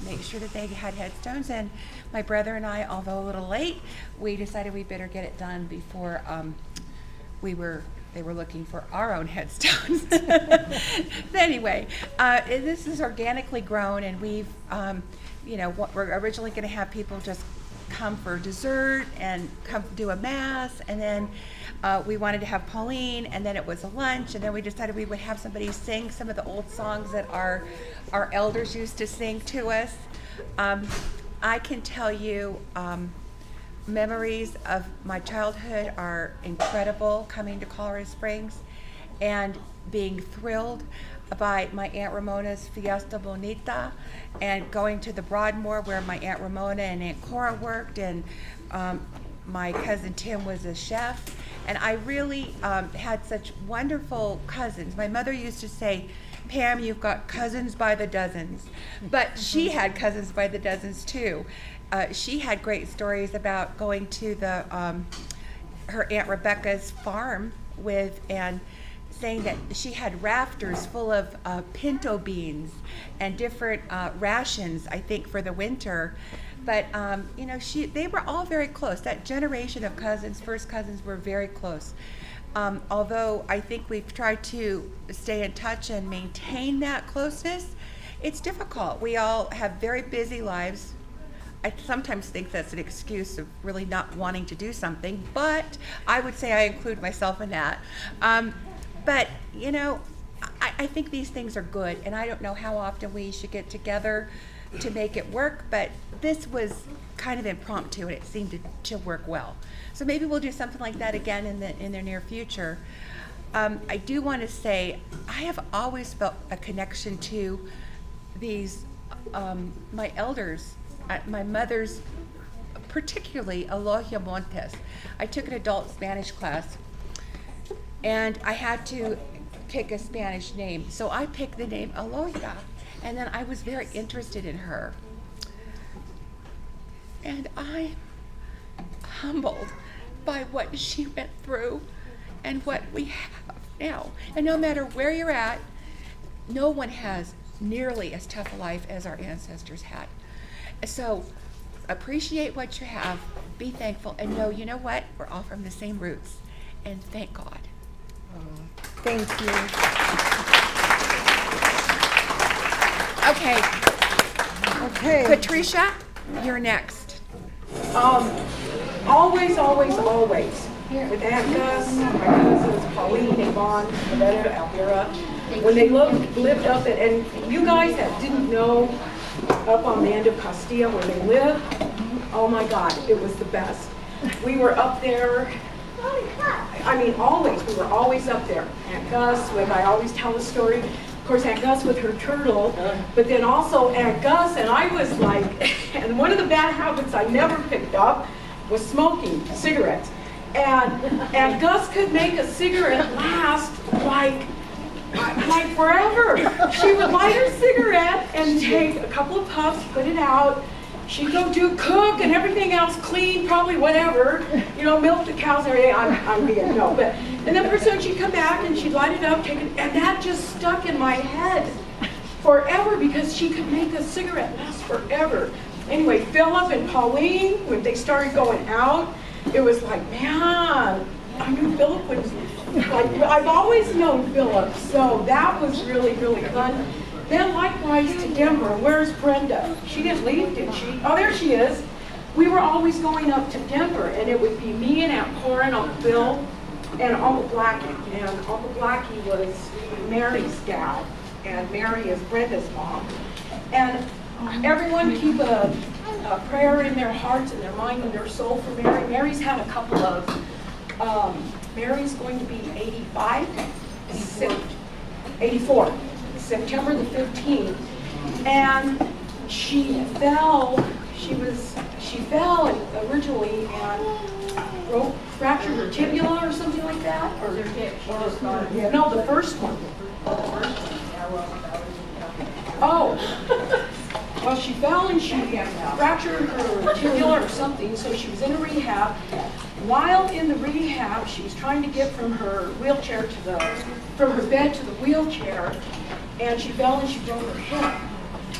make sure that they had headstones, and my brother and I, although a little late, we decided we better get it done before they were looking for our own headstones. Anyway, this is organically grown, and we've, we're originally going to have people just come for dessert and come do a mass, and then we wanted to have Pauline, and then it was a lunch, and then we decided we would have somebody sing some of the old songs that our elders used to sing to us. I can tell you memories of my childhood are incredible, coming to Colorado Springs and being thrilled by my Aunt Ramona's Fiesta Bonita, and going to the Broadmoor where my Aunt Ramona and Aunt Cora worked, and my cousin Tim was a chef, and I really had such wonderful cousins. My mother used to say, Pam, you've got cousins by the dozens, but she had cousins by the dozens too. She had great stories about going to her Aunt Rebecca's farm and saying that she had rafters full of pinto beans and different rations, I think, for the winter. But they were all very close. That generation of cousins, first cousins, were very close. Although I think we've tried to stay in touch and maintain that closeness, it's difficult. We all have very busy lives. I sometimes think that's an excuse of really not wanting to do something, but I would say I include myself in that. But, I think these things are good, and I don't know how often we should get together to make it work, but this was kind of impromptu, and it seemed to work well. So maybe we'll do something like that again in the near future. I do want to say I have always felt a connection to these, my elders, my mother's, particularly Elogia Montes. I took an adult Spanish class, and I had to pick a Spanish name. So I picked the name Elogia, and then I was very interested in her. And I'm humbled by what she went through and what we have now. And no matter where you're at, no one has nearly as tough a life as our ancestors had. So appreciate what you have, be thankful, and know, you know what? We're all from the same roots, and thank God. Thank you. Okay, Okay. Patricia, you're next. Always, with Aunt Gus, my cousins, Pauline, Yvonne, Loretta, Elvira, when they lived up at, and you guys that didn't know, up on the end of Castilla where they lived, oh my God, it was the best. We were up there, we were always up there. Aunt Gus, I always tell the story, of course, Aunt Gus with her turtle, but then also Aunt Gus, and I was like, and one of the bad habits I never picked up was smoking cigarettes. And Gus could make a cigarette last like like forever. She would light her cigarette and take a couple of puffs, put it out. She'd go cook and everything else, clean, probably whatever, milk the cows and everything. I'm being, no, but, and then pretty soon she'd come back and she'd light it up, take it, and that just stuck in my head forever because she could make a cigarette last forever. Anyway, Philip and Pauline, when they started going out, it was like, man, I knew Philip was, like, I've always known Philip, so that was really, really fun. Then likewise to Denver. Where's Brenda? She didn't leave, did she? Oh, there she is. We were always going up to Denver, and it would be me and Aunt Cora and Uncle Bill and Uncle Blackie. And Uncle Blackie was Mary's dad, and Mary is Brenda's mom. And everyone keep a prayer in their hearts and their mind and their soul for Mary. Mary's had a couple of, Mary's going to be 85, 84. September the 15th, and she fell originally and fractured her tibia or something like that, no, the first one. Oh, well, she fell and she fractured her tibia or something, so she was in a rehab. While in the rehab, she was trying to get from her wheelchair from her bed to the wheelchair, and she fell and she broke her hip.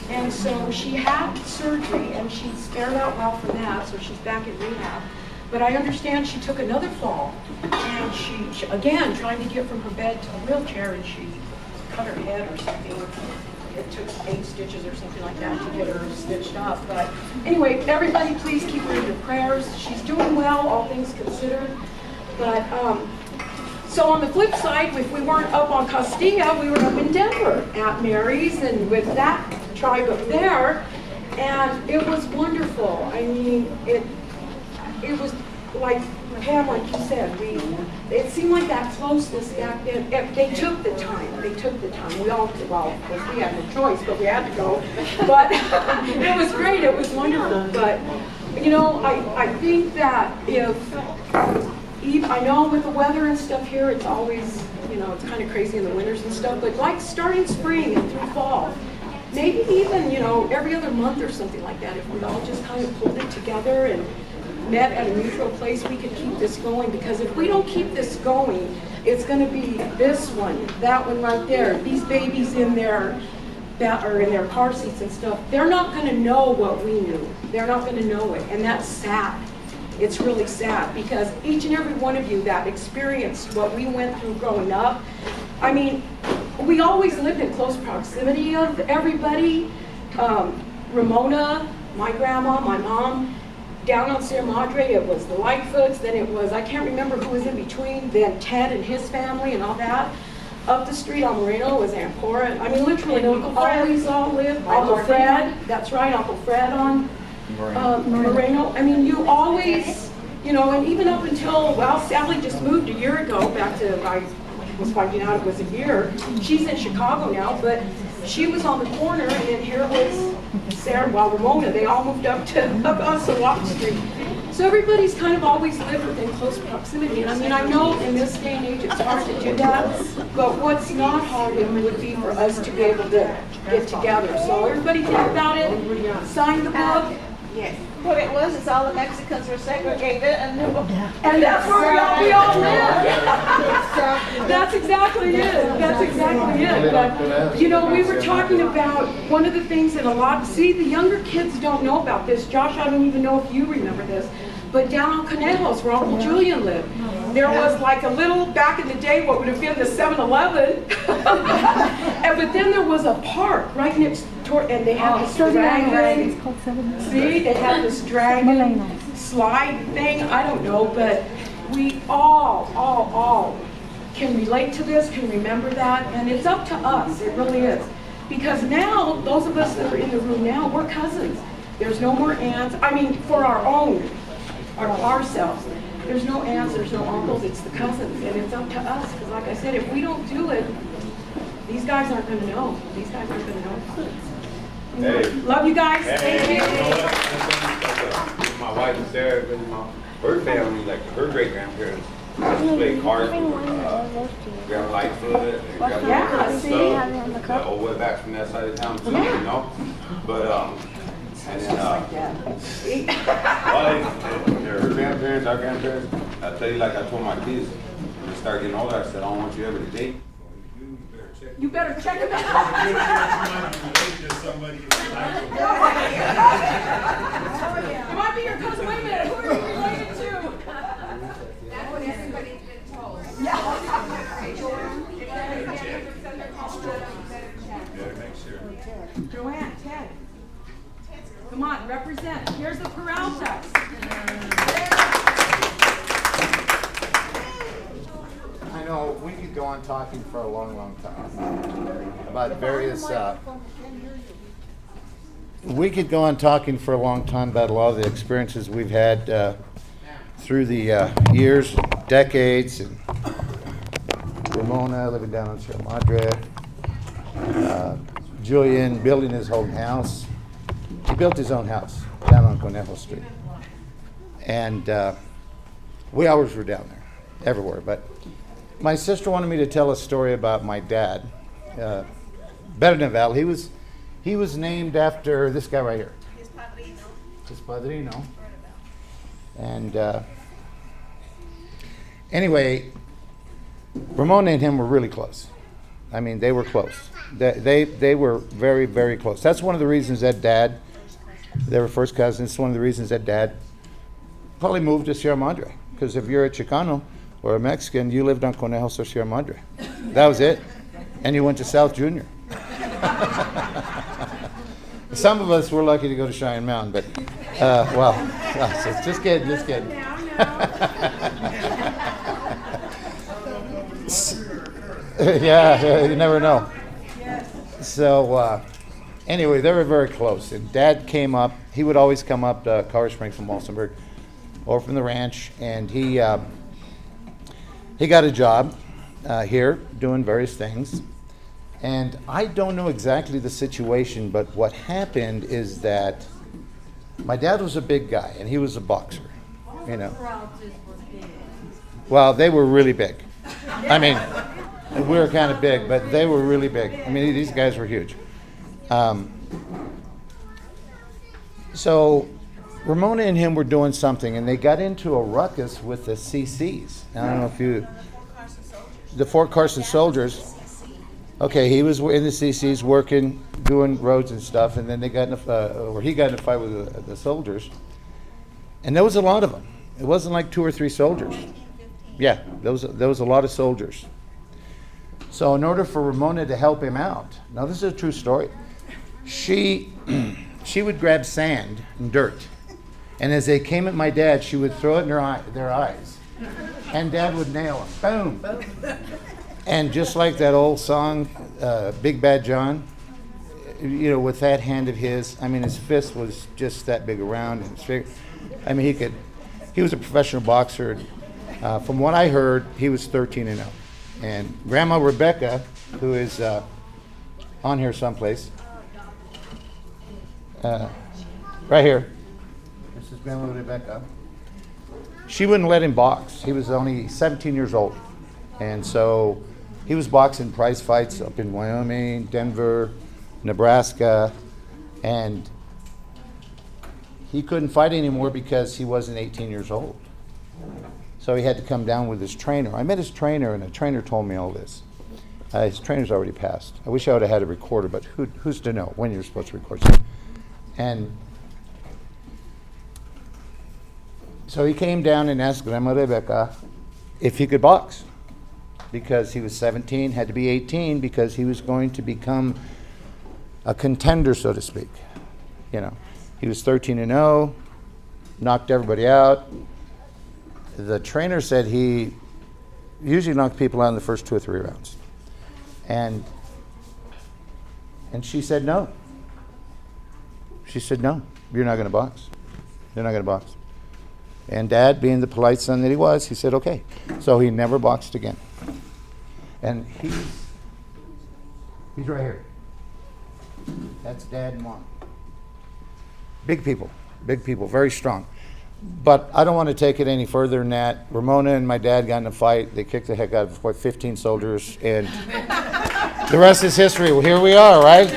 And so she had surgery and she spared out well from that, so she's back in rehab. But I understand she took another fall, and she again, trying to get from her bed to the wheelchair, and she cut her head or something. It took 8 stitches or something like that to get her stitched up. But anyway, everybody please keep her in your prayers. She's doing well, all things considered. But so on the flip side, if we weren't up on Castilla, we were up in Denver at Mary's and with that tribe up there, and it was wonderful. I mean, it was like Pam, like you said, it seemed like that closeness back then. They took the time. We all, well, of course we had no choice, but we had to go. But it was great. It was wonderful. But I think that I know with the weather and stuff here, it's always, it's kind of crazy in the winters and stuff, but like starting spring and through fall, maybe even, every other month or something like that, if we all just kind of pulled it together and met at a neutral place, we could keep this going, because if we don't keep this going, it's going to be this one, that one right there, these babies in their car seats and stuff, they're not going to know what we knew. They're not going to know it, and that's sad. It's really sad, because each and every one of you that experienced what we went through growing up, I mean, we always lived in close proximity of everybody. Ramona, my grandma, my mom, down on Sierra Madre, it was the Lightfoots, then it was, I can't remember who was in between, then Ted and his family and all that. Up the street on Moreno was Aunt Cora. I mean, literally, we always all lived. Uncle Fred, that's right, Uncle Fred on Moreno. I mean, you always, and even up until, well, Sally just moved a year ago back to, I was finding out it was a year. She's in Chicago now, but she was on the corner, and then here was Sarah, Ramona. They all moved up on Sawat Street. So everybody's kind of always lived within close proximity. And I mean, I know in this day and age it's hard to do that, but what's not hard would be for us to be able to get together. So everybody think about it, sign the book. Yes. What it was is all the Mexicans were segregated, and that's where we all live. That's exactly it. That's exactly it. But, we were talking about one of the things that the younger kids don't know about this. Josh, I don't even know if you remember this, but down on Conejos, where Uncle Julian lived, there was like a little, back in the day, what would have been the 7-Eleven. But then there was a park right next door, and they had this dragon. It's called 7. See, they had this dragon slide thing. I don't know, but we all can relate to this, can remember that, and it's up to us. It really is. Because now, those of us that are in the room now, we're cousins. There's no more aunts. I mean, for our own, ourselves. There's no aunts, there's no uncles, it's the cousins, and it's up to us. Because like I said, if we don't do it, these guys aren't going to know. These guys aren't going to know. Hey. Love you guys. Hey. Thank you. My wife is there, but her family, like her great grandparents, Play cards, grab Lightfoot, and grab Yeah, some see? stuff. Or way back from that side of town too, you know? But, and then, their grandparents, our grandparents, I tell you, like I told my kids, when they start getting older, I said, I don't want you ever to date. You better check it out. It might be your cousin. Wait a minute, who are you related to? That's what everybody's been told. Joanne, Ted. Come on, represent. Here's the Peraltas. I know we could go on talking for a long, long time about various. We could go on talking for a long time about a lot of the experiences we've had through the years, decades, and Ramona living down on Sierra Madre, Julian building his own house. He built his own house down on Conejo Street, and we always were down there, everywhere, but. My sister wanted me to tell a story about my dad, Bernaval. He was named after this guy right here. His padrino. And anyway, Ramona and him were really close. I mean, they were close. They were very, very close. That's one of the reasons that Dad, they were first cousins. It's one of the reasons that Dad probably moved to Sierra Madre. Because if you're a Chicano or a Mexican, you lived on Conejo or Sierra Madre. That was it. And you went to South Junior. Some of us were lucky to go to Cheyenne Mountain, but, just kidding. Yeah, you never know. So, anyway, they were very close. And Dad came up. He would always come up to Colorado Springs from Walsenburg or from the ranch, and he got a job here doing various things. And I don't know exactly the situation, but what happened is that my dad was a big guy, and he was a boxer, you know. Well, they were really big. I mean, we were kind of big, but they were really big. I mean, these guys were huge. So Ramona and him were doing something, and they got into a ruckus with the CCs. I don't know if you... The Fort Carson Soldiers. Okay, he was in the CCs working, doing roads and stuff, and then they got in he got in a fight with the soldiers. And there was a lot of them. It wasn't like 2 or 3 soldiers. Yeah, there was a lot of soldiers. So in order for Ramona to help him out, now this is a true story, she would grab sand and dirt, and as they came at my dad, she would throw it in their eyes, and Dad would nail them. Boom. And just like that old song, Big Bad John, you know, with that hand of his, I mean, his fist was just that big around. And I mean, he was a professional boxer. From what I heard, he was 13-0. And Grandma Rebecca, who is on here someplace, right here. This is Grandma Rebecca. She wouldn't let him box. He was only 17 years old. And so he was boxing prize fights up in Wyoming, Denver, Nebraska, and he couldn't fight anymore because he wasn't 18 years old. So he had to come down with his trainer. I met his trainer, and the trainer told me all this. His trainer's already passed. I wish I would have had a recorder, but who's to know when you're supposed to record something? And so he came down and asked Grandma Rebecca if he could box, because he was 17, had to be 18, because he was going to become a contender, so to speak. You know, he was 13-0, knocked everybody out. The trainer said he usually knocked people out in the first 2 or 3 rounds. And she said no. She said, no, you're not going to box. You're not going to box. And Dad, being the polite son that he was, he said, okay. So he never boxed again. And he's right here. That's Dad and Mom. Big people, very strong. But I don't want to take it any further than that. Ramona and my dad got in a fight. They kicked the heck out of 15 soldiers, and the rest is history. Well, here we are, right?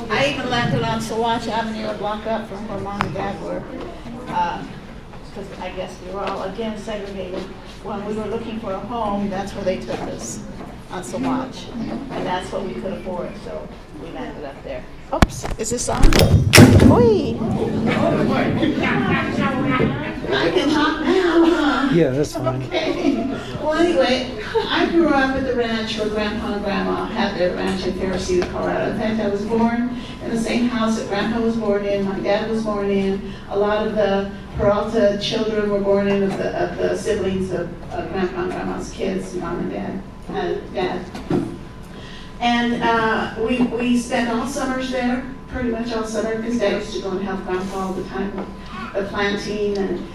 I even landed on Sawash Avenue, a block up from where Mom and Dad were. Because I guess we were all again segregated. When we were looking for a home, that's where they took us, on Sawash. And that's what we could afford, so we landed up there. Oops, is this on? Oi! I can talk now, huh? Yeah, that's fine. Okay. Well, anyway, I grew up at the ranch where Grandpa and Grandma had their ranch in Ferris, Colorado. In fact, I was born in the same house that Grandpa was born in, my dad was born in. A lot of the Peralta children were born in of the siblings of Grandpa and Grandma's kids, Mom and Dad. And we spent all summers there, pretty much all summer, because Dad used to go and help Grandpa all the time with the planting and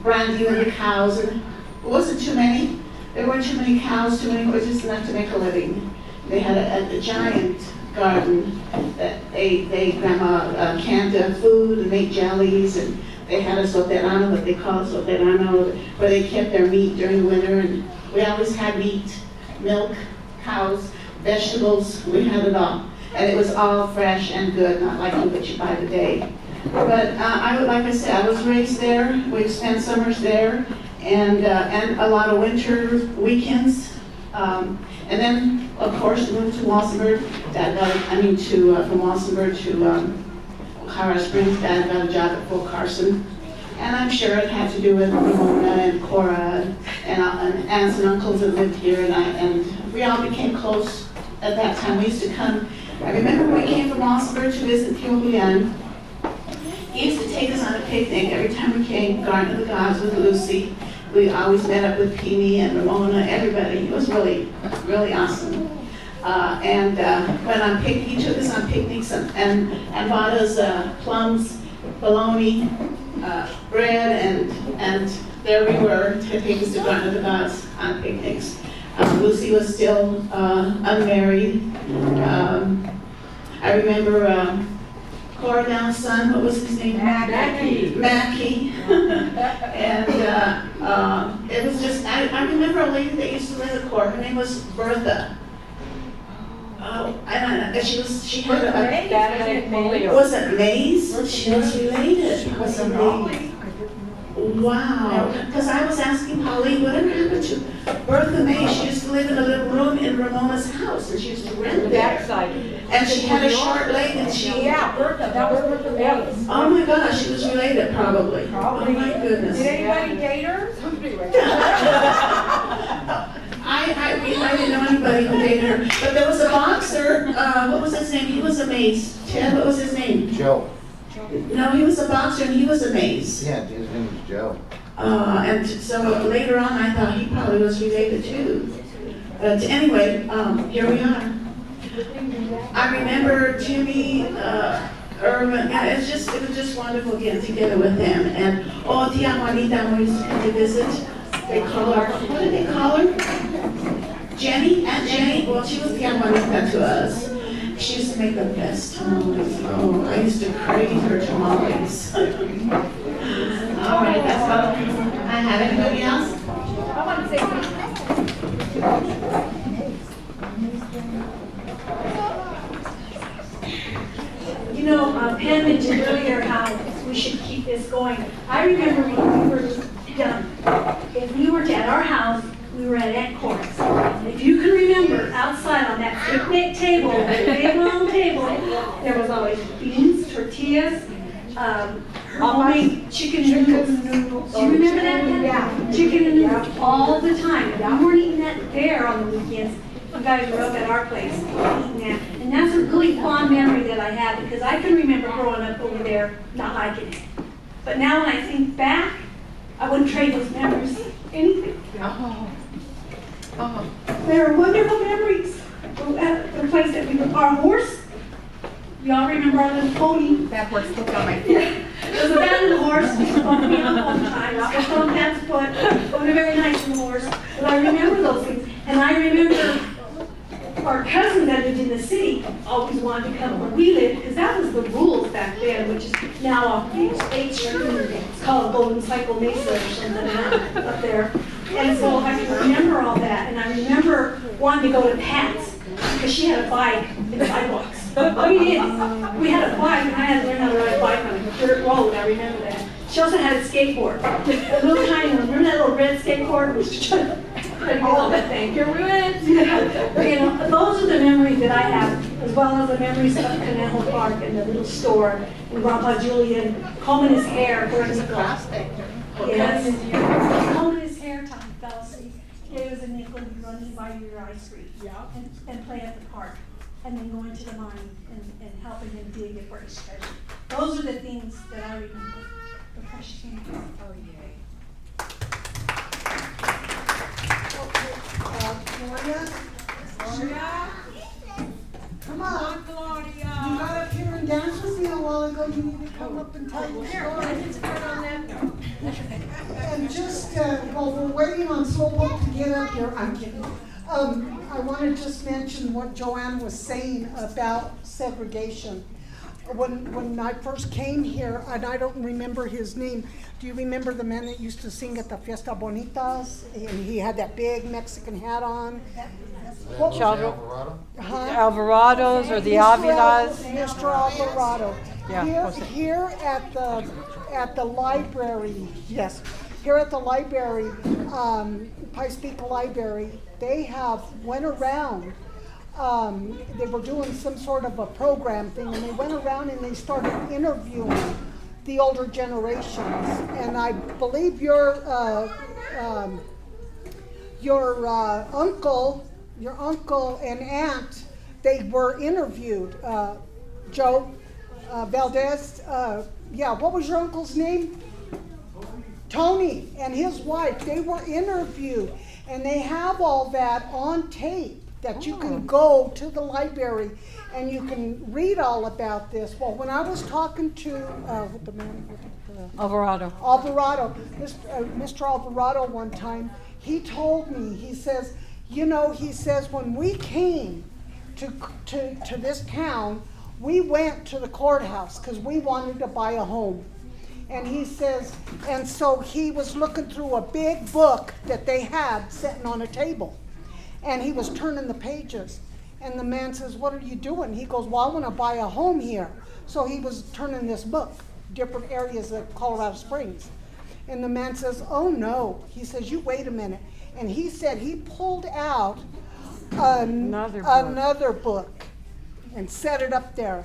branding of the cows. And it wasn't too many. There weren't too many cows, too many horses, just enough to make a living. They had a giant garden that Grandma canned food and made jellies, and they had a soterrano, what they call a soterrano, where they kept their meat during the winter, and we always had meat, milk, cows, vegetables, we had it all. And it was all fresh and good, not like what you buy today. But like I said, I was raised there. We spent summers there, and a lot of winter weekends. And then, of course, we moved to Walsenburg. From Walsenburg to Colorado Springs. Dad got a job at Fort Carson. And I'm sure it had to do with Ramona and Cora and aunts and uncles that lived here, and we all became close at that time. We used to come. I remember when we came from Walsenburg to visit Pio Julian. He used to take us on a picnic every time we came, Garden of the Gods with Lucy. We always met up with Peony and Ramona, everybody. It was really, really awesome. He took us on picnics and bought us plums, bologna, bread, and there we were to take us to Garden of the Gods on picnics. Lucy was still unmarried. I remember Cora Down's son, what was his name? Mackie. And it was just, I remember a lady that used to live at Cora. Her name was Bertha. Oh, I don't know. She had a, was it Mays? She was related. Was it Mays? Wow. Because I was asking Pauline, whatever happened to Bertha May? She used to live in a little room in Ramona's house, and she used to rent there. And she had a short leg, and Bertha, that was Bertha Mays. Oh my gosh, she was related, probably. Oh my goodness. Did anybody date her? I didn't know anybody who dated her, but there was a boxer, what was his name? He was a Mays. Ted, what was his name? Joe. No, he was a boxer and he was a Mays. Yeah, his name was Joe. And so later on I thought he probably was related too. But anyway, here we are. I remember Jimmy, Irvin, it was just wonderful getting together with them. And Tia Juanita, when we used to come to visit, they call her, what did they call her? Jenny? Aunt Jenny? Well, she was Tia Juanita to us. She used to make the best tamales. Oh, I used to crave her tamales. All right, that's all I have. Anybody else? I want to say something. You know, Pam mentioned earlier how we should keep this going. I remember when we were young, if we were at our house, we were at Aunt Cora's. If you can remember, outside on that picnic table, that big long table, there was always beans, tortillas, her homemade chicken noodles. Do you remember that? Yeah. Chicken and noodles all the time. If we weren't eating that there on the weekends, you guys were up at our place eating that. And that's a really fond memory that I have, because I can remember growing up over there not liking it. But now when I think back, I wouldn't trade those memories for anything. They are wonderful memories. The place that we were, our horse. We all remember our little pony. That horse looked on my It was a bad little horse. We used to bump me up all the time. I was on Pat's foot. It was a very nice little horse. But I remember those things. And I remember our cousins that lived in the city always wanted to come where we lived, because that was the rules back then, which is now off the State Street. It's called Golden Cycle Mesa or something up there. And so I can remember all that, and I remember wanting to go to Pat's, because she had a bike in the sidewalks. We did. We had a bike, and I had to learn how to ride a bike on a dirt road, I remember that. She also had a skateboard, a little tiny one. Remember that little red skateboard? All that thing. You're ruined. You know, those are the memories that I have, as well as the memories of Conejo Park and the little store, and Grandpa Julian combing his hair for his class. Yes. Combing his hair, Tom Felsi. Gave us a nickel, you run and buy your ice cream. Yeah. And play at the park. And then going to the mine and helping him dig it for his treasure. Those are the things that I remember. The precious things. Oh, yay. Gloria? Come on. Claudia. You got up here and danced with me a while ago. You need to come up and tell your story. And just, while we're waiting on Slowpoke to get up here, I'm kidding. I want to just mention what Joanne was saying about segregation. When I first came here, and I don't remember his name, do you remember the man that used to sing at the Fiesta Bonitas? And he had that big Mexican hat on. Alvarados or the Avilas. Mr. Alvarado. Yeah, Here at the library, yes, here at the library, Pikes Peak Library, they have went around. They were doing some sort of a program thing, and they went around and they started interviewing the older generations. And I believe your uncle and aunt, they were interviewed. Joe Valdez. What was your uncle's name? Tony and his wife. They were interviewed, and they have all that on tape. That you can go to the library and you can read all about this. Well, when I was talking to the man, Alvarado, Mr. Alvarado one time, he told me, he says, when we came to this town, we went to the courthouse because we wanted to buy a home. And he says, and so he was looking through a big book that they had sitting on a table. And he was turning the pages. And the man says, what are you doing? He goes, well, I want to buy a home here. So he was turning this book, different areas of Colorado Springs. And the man says, oh no. He says, you wait a minute. And he said he pulled out another book and set it up there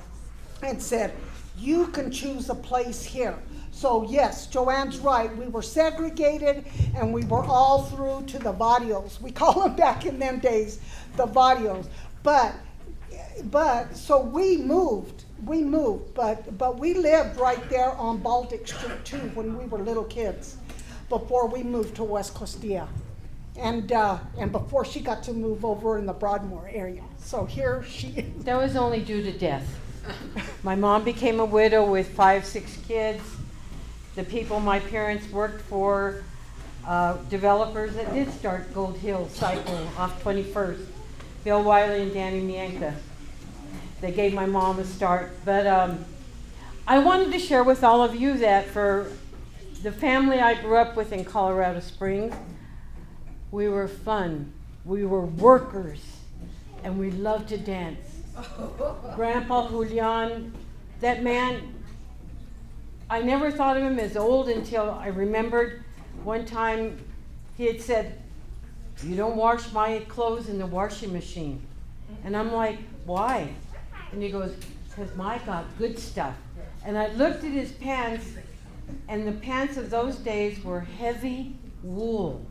and said, you can choose a place here. So yes, Joanne's right. We were segregated, and we were all through to the barrios. We call them back in them days, the barrios. But so we moved, but we lived right there on Baltic Street too when we were little kids, before we moved to West Costilla, and before she got to move over in the Broadmoor area. So here she is. that was only due to death. My mom became a widow with 5-6 kids. The people my parents worked for, developers that did start Gold Hill Cycle off 21st, Bill Wiley and Danny Mienka. They gave my mom a start. But I wanted to share with all of you that for the family I grew up with in Colorado Springs, we were fun, we were workers, and we loved to dance. Grandpa Julian, that man, I never thought of him as old until I remembered one time he had said, you don't wash my clothes in the washing machine. And I'm like, why? And he goes, because my got good stuff. And I looked at his pants, and the pants of those days were heavy wool.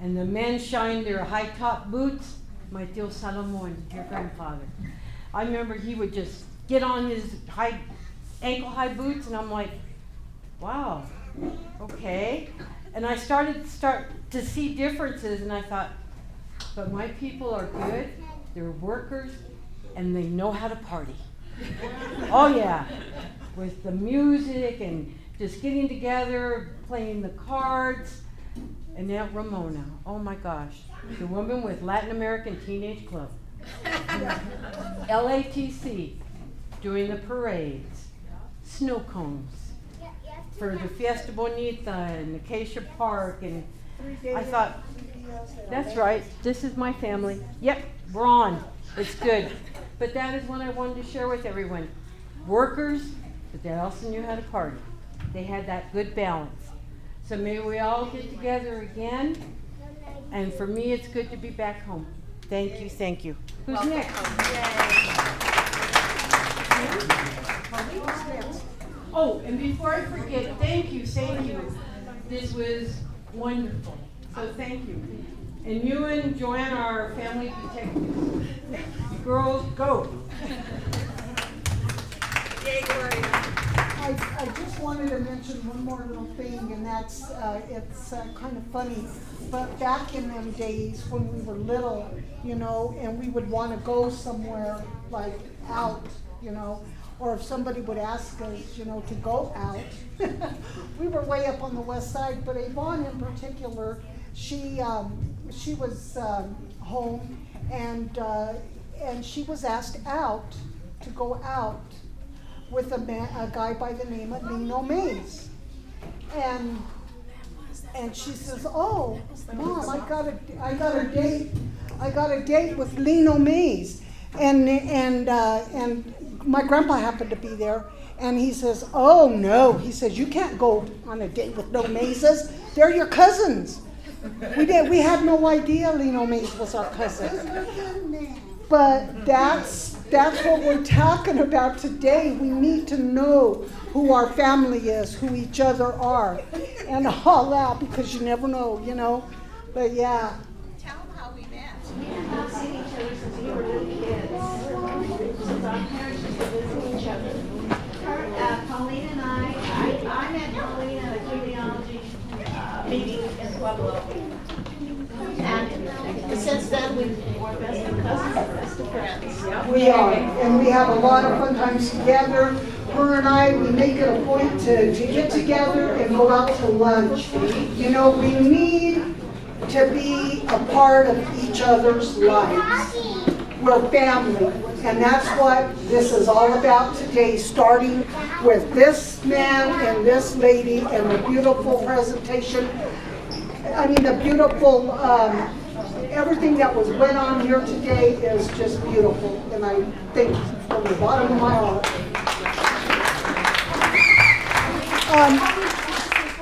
And the men shined their high top boots, my tío Salomon, your grandfather. I remember he would just get on his ankle-high boots, and I'm like, wow, okay. And I started to see differences, and I thought, but my people are good, they're workers, and they know how to party. Oh yeah, with the music and just getting together, playing the cards. And Aunt Ramona, oh my gosh, the woman with Latin American Teenage Club. LATC, doing the parades, snow cones for the Fiesta Bonita and Acacia Park, and I thought, that's right, this is my family. Yep, we're on, it's good. But that is what I wanted to share with everyone. Workers, but they also knew how to party. They had that good balance. So may we all get together again. And for me, it's good to be back home. Thank you, thank you. Who's next? Oh, and before I forget, thank you, thank you. This was wonderful, so thank you. And you and Joanne are our family detectives. Girls, go. I just wanted to mention one more little thing, and that's, it's kind of funny, but back in them days when we were little, you know, and we would want to go somewhere, like out, you know, or if somebody would ask us, you know, to go out, we were way up on the west side, but Yvonne in particular, she was home, and she was asked out, to go out, with a guy by the name of Lino Mays. And she says, "Oh, Mom, I got a date with Lino Mays." And my grandpa happened to be there, and he says, "Oh no," he says, "you can't go on a date with no Mayses. They're your cousins." We had no idea Lino Mays was our cousin. But that's what we're talking about today. We need to know who our family is, who each other are, and all that, because you never know, you know. But yeah. Tell them how we met. We have not seen each other since we were little kids. Since our parents used to visit each other. Pauline and I met Pauline at a genealogy meeting in Pueblo. And since then, we're best of cousins and best of friends. We are, and we have a lot of fun times together. Her and I, we make it a point to get together and go out to lunch. You know, we need to be a part of each other's lives. We're family, and that's what this is all about today, starting with this man and this lady and the beautiful presentation. I mean, the beautiful, everything that went on here today is just beautiful, and I thank you from the bottom of my heart.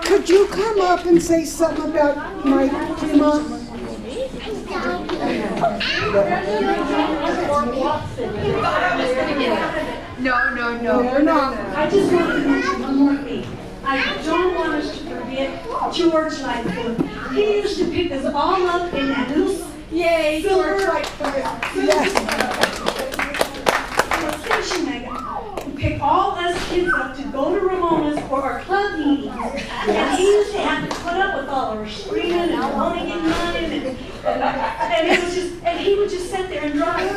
Could you come up and say something about my prima? No. They're not. I just wanted to mention one more thing. I don't want us to forget George Lightfoot. He used to pick us all up in that little silver station wagon. He'd pick all us kids up to go to Ramona's for our club meetings. And he used to have to put up with all our screaming and wanting to get money, and it was just, and he would just sit there and drive.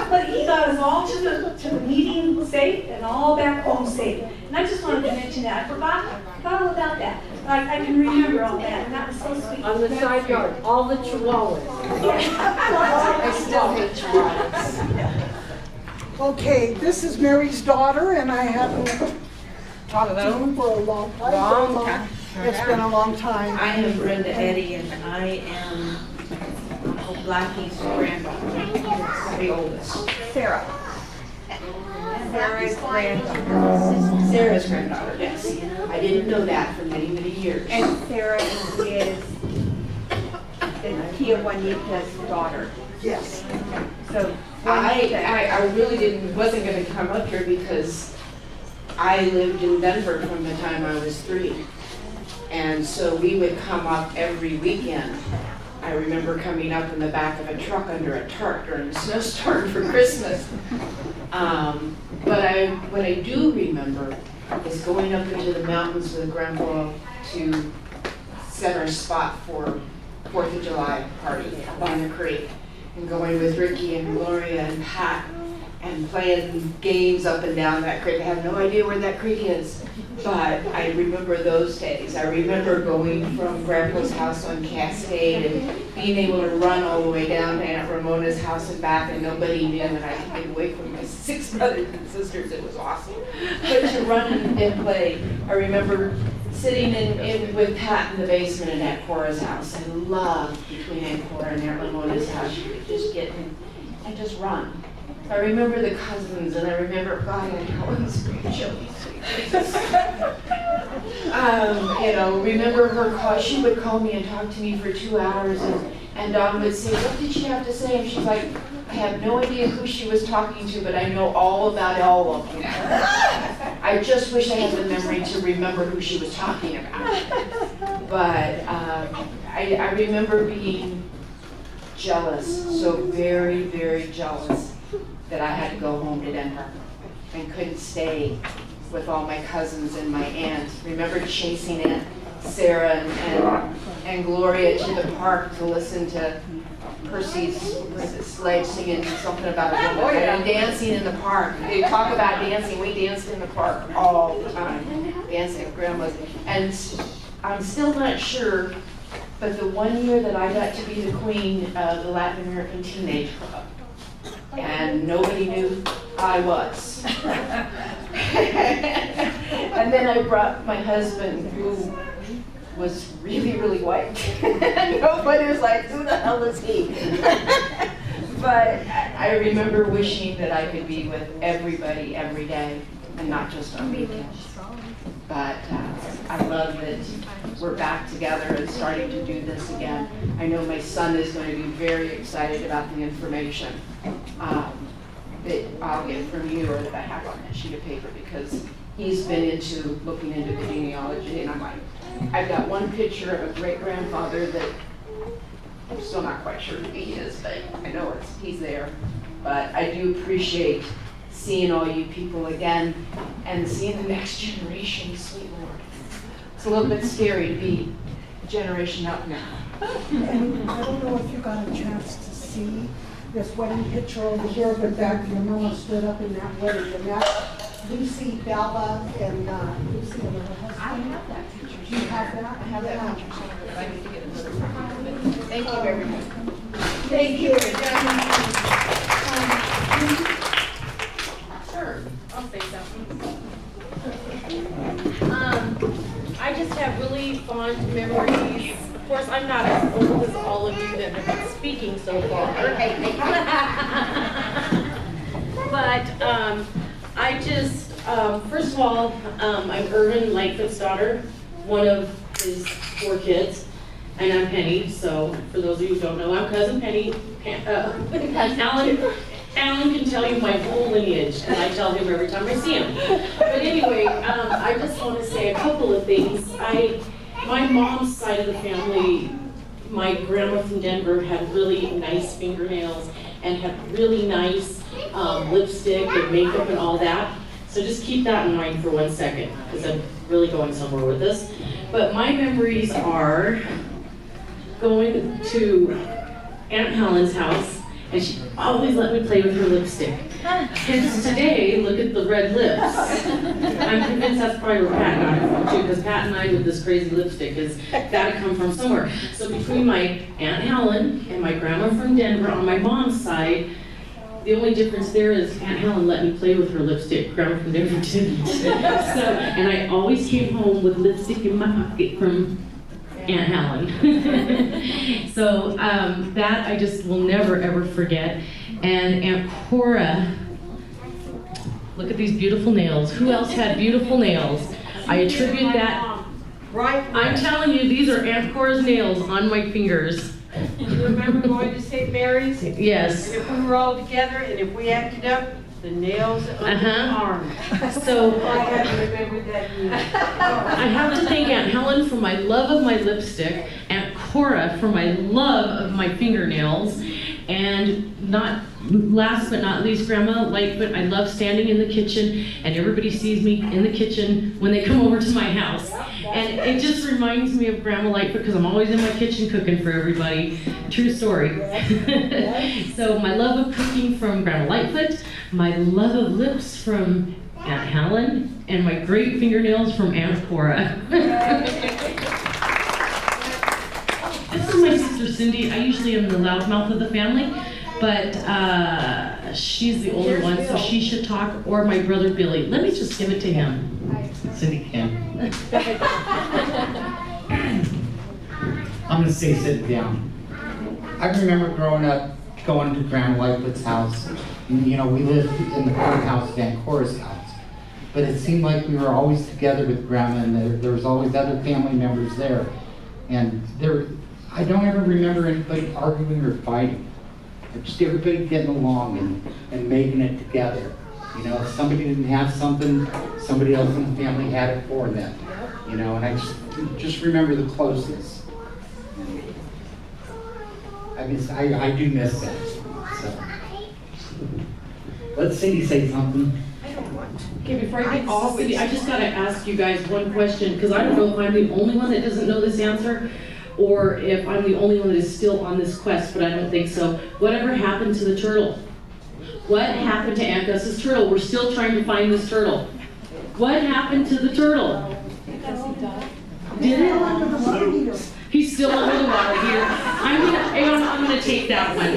But he got us all to the meeting safe and all back home safe. And I just wanted to mention that. I forgot all about that. I can remember all that, and that was so sweet. On the side yard, all the chihuahuas. I still hate chihuahuas. Okay, this is Mary's daughter, and I haven't talked to her for a long time. It's been a long time. I am Brenda Eddy, and I am Uncle Blackie's granddaughter, the oldest. Sarah. Sarah's granddaughter. Sarah's granddaughter, yes. I didn't know that for many, many years. And Sarah is Tia Juanita's daughter. Yes. So I really wasn't gonna come up here because I lived in Denver from the time I was 3. And so we would come up every weekend. I remember coming up in the back of a truck under a tarp during a snowstorm for Christmas. But what I do remember is going up into the mountains with Grandpa to set our spot for 4th of July party up on the creek, and going with Ricky and Gloria and Pat and playing games up and down that creek. I have no idea where that creek is, but I remember those days. I remember going from Grandpa's house on Cascade and being able to run all the way down to Aunt Ramona's house and back, and nobody knew, and I could get away from my 6 brothers and sisters. It was awesome. But to run and play, I remember sitting in with Pat in the basement in Aunt Cora's house. I loved between Aunt Cora and Aunt Ramona's house. You could just get in and just run. I remember the cousins, and I remember, God, Aunt Helen's grandchildren. Remember her call. She would call me and talk to me for 2 hours, and Dawn would say, "What did she have to say?" And she's like, "I have no idea who she was talking to, but I know all about all of them." I just wish I had the memory to remember who she was talking about. But I remember being jealous, so very, very jealous, that I had to go home to Denver and couldn't stay with all my cousins and my aunt. Remember chasing Aunt Sarah and Gloria to the park to listen to Percy's Sledge singing something about a woman and dancing in the park. They talk about dancing. We danced in the park all the time, dancing with grandmas. And I'm still not sure, but the one year that I got to be the queen of the Latin American Teenage Club, and nobody knew I was. And then I brought my husband, who was really, really white. Nobody was like, who the hell is he? But I remember wishing that I could be with everybody every day and not just on weekends. But I love that we're back together and starting to do this again. I know my son is going to be very excited about the information that I'll get from you or that I have on that sheet of paper, because he's been looking into the genealogy, and I'm like, I've got one picture of a great-grandfather that I'm still not quite sure who he is, but I know he's there. But I do appreciate seeing all you people again and seeing the next generation, sweet Lord. It's a little bit scary to be a generation up now. And I don't know if you got a chance to see this wedding picture over here, but that your mama stood up in that wedding, and that's Lucy, Bella, and Lucy and her husband. I have that picture. Do you have that? I have that picture somewhere, but I need to get another one. Thank you very much. Thank you. Sure, I'll say something. I just have really fond memories. Of course, I'm not as old as all of you that have been speaking so far. But I just, first of all, I'm Irvin Lightfoot's daughter, one of his 4 kids, and I'm Penny. So for those of you who don't know, I'm cousin Penny. Alan can tell you my whole lineage, and I tell him every time I see him. But anyway, I just want to say a couple of things. My mom's side of the family, my grandma from Denver had really nice fingernails and had really nice lipstick and makeup and all that. So just keep that in mind for 1 second, because I'm really going somewhere with this. But my memories are going to Aunt Helen's house, and she always let me play with her lipstick. Hence today, look at the red lips. I'm convinced that's probably where Pat got it from too, because Pat and I with this crazy lipstick has got to come from somewhere. So between my Aunt Helen and my grandma from Denver on my mom's side, the only difference there is Aunt Helen let me play with her lipstick, grandma from Denver didn't. And I always came home with lipstick in my pocket from Aunt Helen. So that I just will never ever forget. And Aunt Cora, look at these beautiful nails. Who else had beautiful nails? I attribute that. Right. I'm telling you, these are Aunt Cora's nails on my fingers. You remember going to St. Mary's? Yes. And if we were all together, and if we acted up, the nails on the arm. So I have to remember that. I have to thank Aunt Helen for my love of my lipstick, Aunt Cora for my love of my fingernails, and not last but not least, Grandma Lightfoot, I love standing in the kitchen and everybody sees me in the kitchen when they come over to my house. And it just reminds me of Grandma Lightfoot because I'm always in my kitchen cooking for everybody. True story. So my love of cooking from Grandma Lightfoot, my love of lips from Aunt Helen, and my great fingernails from Aunt Cora. This is my sister Cindy. I usually am the loudmouth of the family, but she's the older one, so she should talk, or my brother Billy. Let me just give it to him. Cindy can. I'm gonna say sit down. I remember growing up, going to Grandma Lightfoot's house. You know, we lived in the courthouse, Van Cora's house. But it seemed like we were always together with Grandma, and there was always other family members there. And I don't ever remember anybody arguing or fighting. Just everybody getting along and making it together. You know, if somebody didn't have something, somebody else in the family had it for them. You know, and I just remember the closeness. I do miss that. So, let Cindy say something. Okay, before I get to Cindy, I just gotta ask you guys one question, because I don't know if I'm the only one that doesn't know this answer, or if I'm the only one that is still on this quest, but I don't think so. Whatever happened to the turtle? What happened to Aunt Gus's turtle? We're still trying to find this turtle. What happened to the turtle? Did it? He's still under the water heater. I'm gonna take that one.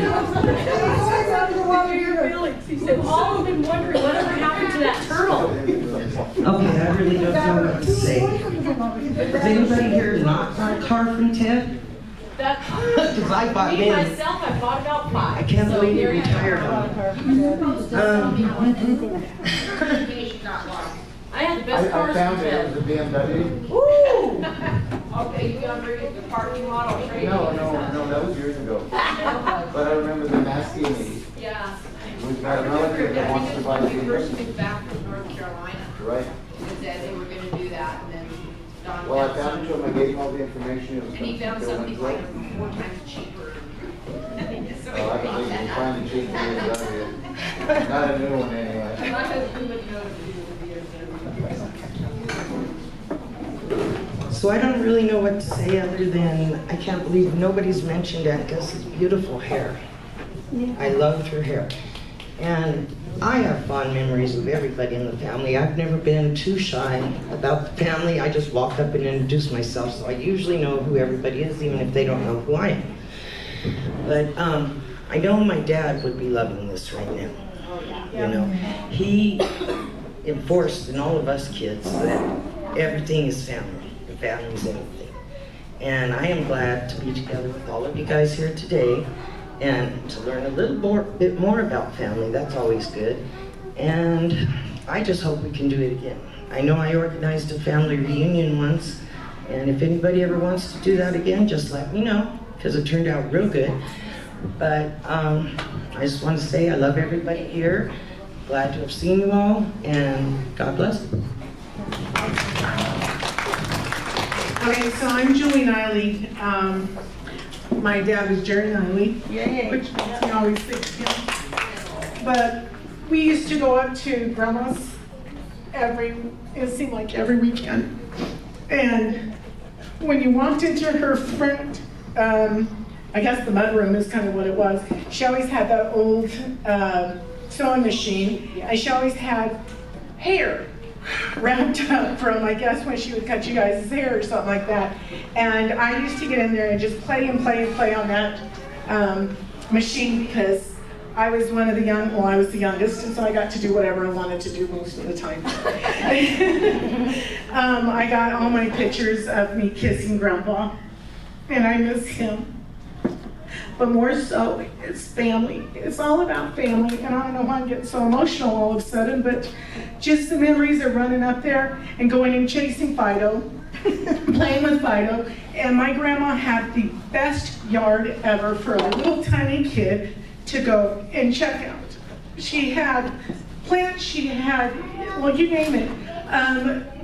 He said, all have been wondering whatever happened to that turtle. Okay, I really don't know what to say. Has anybody here not bought a car from Ted? Because I bought Me, him. myself, I bought about 5. I can't So believe you here you retired go. on I had the best I cars found from it, Ted. it was a BMW. Woo! Okay, you got rid of the parking lot already? No, that was years ago. But I remember them asking me, Yeah. we've got a relative that wants to buy a When we first BMW. moved back from North Carolina, Right. they said they were gonna do that, and then Don Well, I found found it to some, him, I gave him all the information. It was and he found going something to like go. 4 times cheaper. So he Oh, I bought believe that you house. find the cheap BMW. Not a new one anyway. My husband wouldn't know what to do with the So I don't really know what to say other than I can't believe nobody's mentioned Aunt Gus's beautiful hair. I loved her hair. And I have fond memories of everybody in the family. I've never been too shy about the family. I just walk up and introduce myself, so I usually know who everybody is, even if they don't know who I am. But I know my dad would be loving this right now. You know, he enforced in all of us kids that everything is family. The family's everything. And I am glad to be together with all of you guys here today and to learn a bit more about family. That's always good. And I just hope we can do it again. I know I organized a family reunion once, and if anybody ever wants to do that again, just let me know, because it turned out real good. But I just want to say I love everybody here. Glad to have seen you all, and God bless. Okay, so I'm Julie Niley. My dad was Jerry Niley, which makes me always think of him. But we used to go up to Grandma's it seemed like every weekend. And when you walked into her front, I guess the mudroom is kind of what it was, she always had that old sewing machine, and she always had hair wrapped up from, I guess, when she would cut you guys' hair or something like that. And I used to get in there and just play and play and play on that machine because I was one of the I was the youngest, and so I got to do whatever I wanted to do most of the time. I got all my pictures of me kissing Grandpa, and I miss him. But more so, it's family. It's all about family, and I don't know why I'm getting so emotional all of a sudden, but just the memories are running up there and going and chasing Fido, playing with Fido, and my grandma had the best yard ever for a little tiny kid to go and check out. She had plants, she had, well, you name it.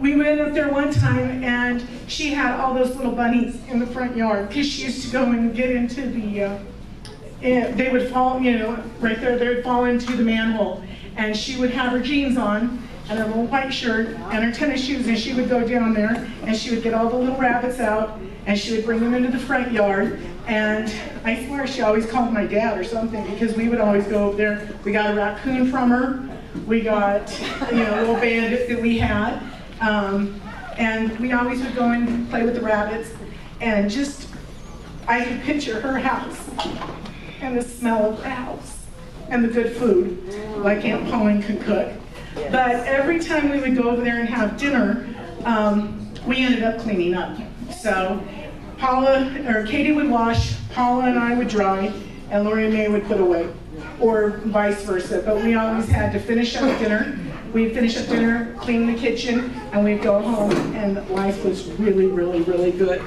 We went up there one time and she had all those little bunnies in the front yard because she used to go and get into they would fall, right there, they would fall into the manhole. And she would have her jeans on and her little white shirt and her tennis shoes, and she would go down there and she would get all the little rabbits out and she would bring them into the front yard. And I swear she always called my dad or something, because we would always go over there. We got a raccoon from her. We got, a little bandit that we had. And we always would go and play with the rabbits. And just, I could picture her house and the smell of her house and the good food, like Aunt Pauline could cook. But every time we would go over there and have dinner, we ended up cleaning up. So Katie would wash, Paula and I would dry, and Lori and May would put away, or vice versa. But we always had to finish up dinner. We'd finish up dinner, clean the kitchen, and we'd go home, and life was really, really, really good.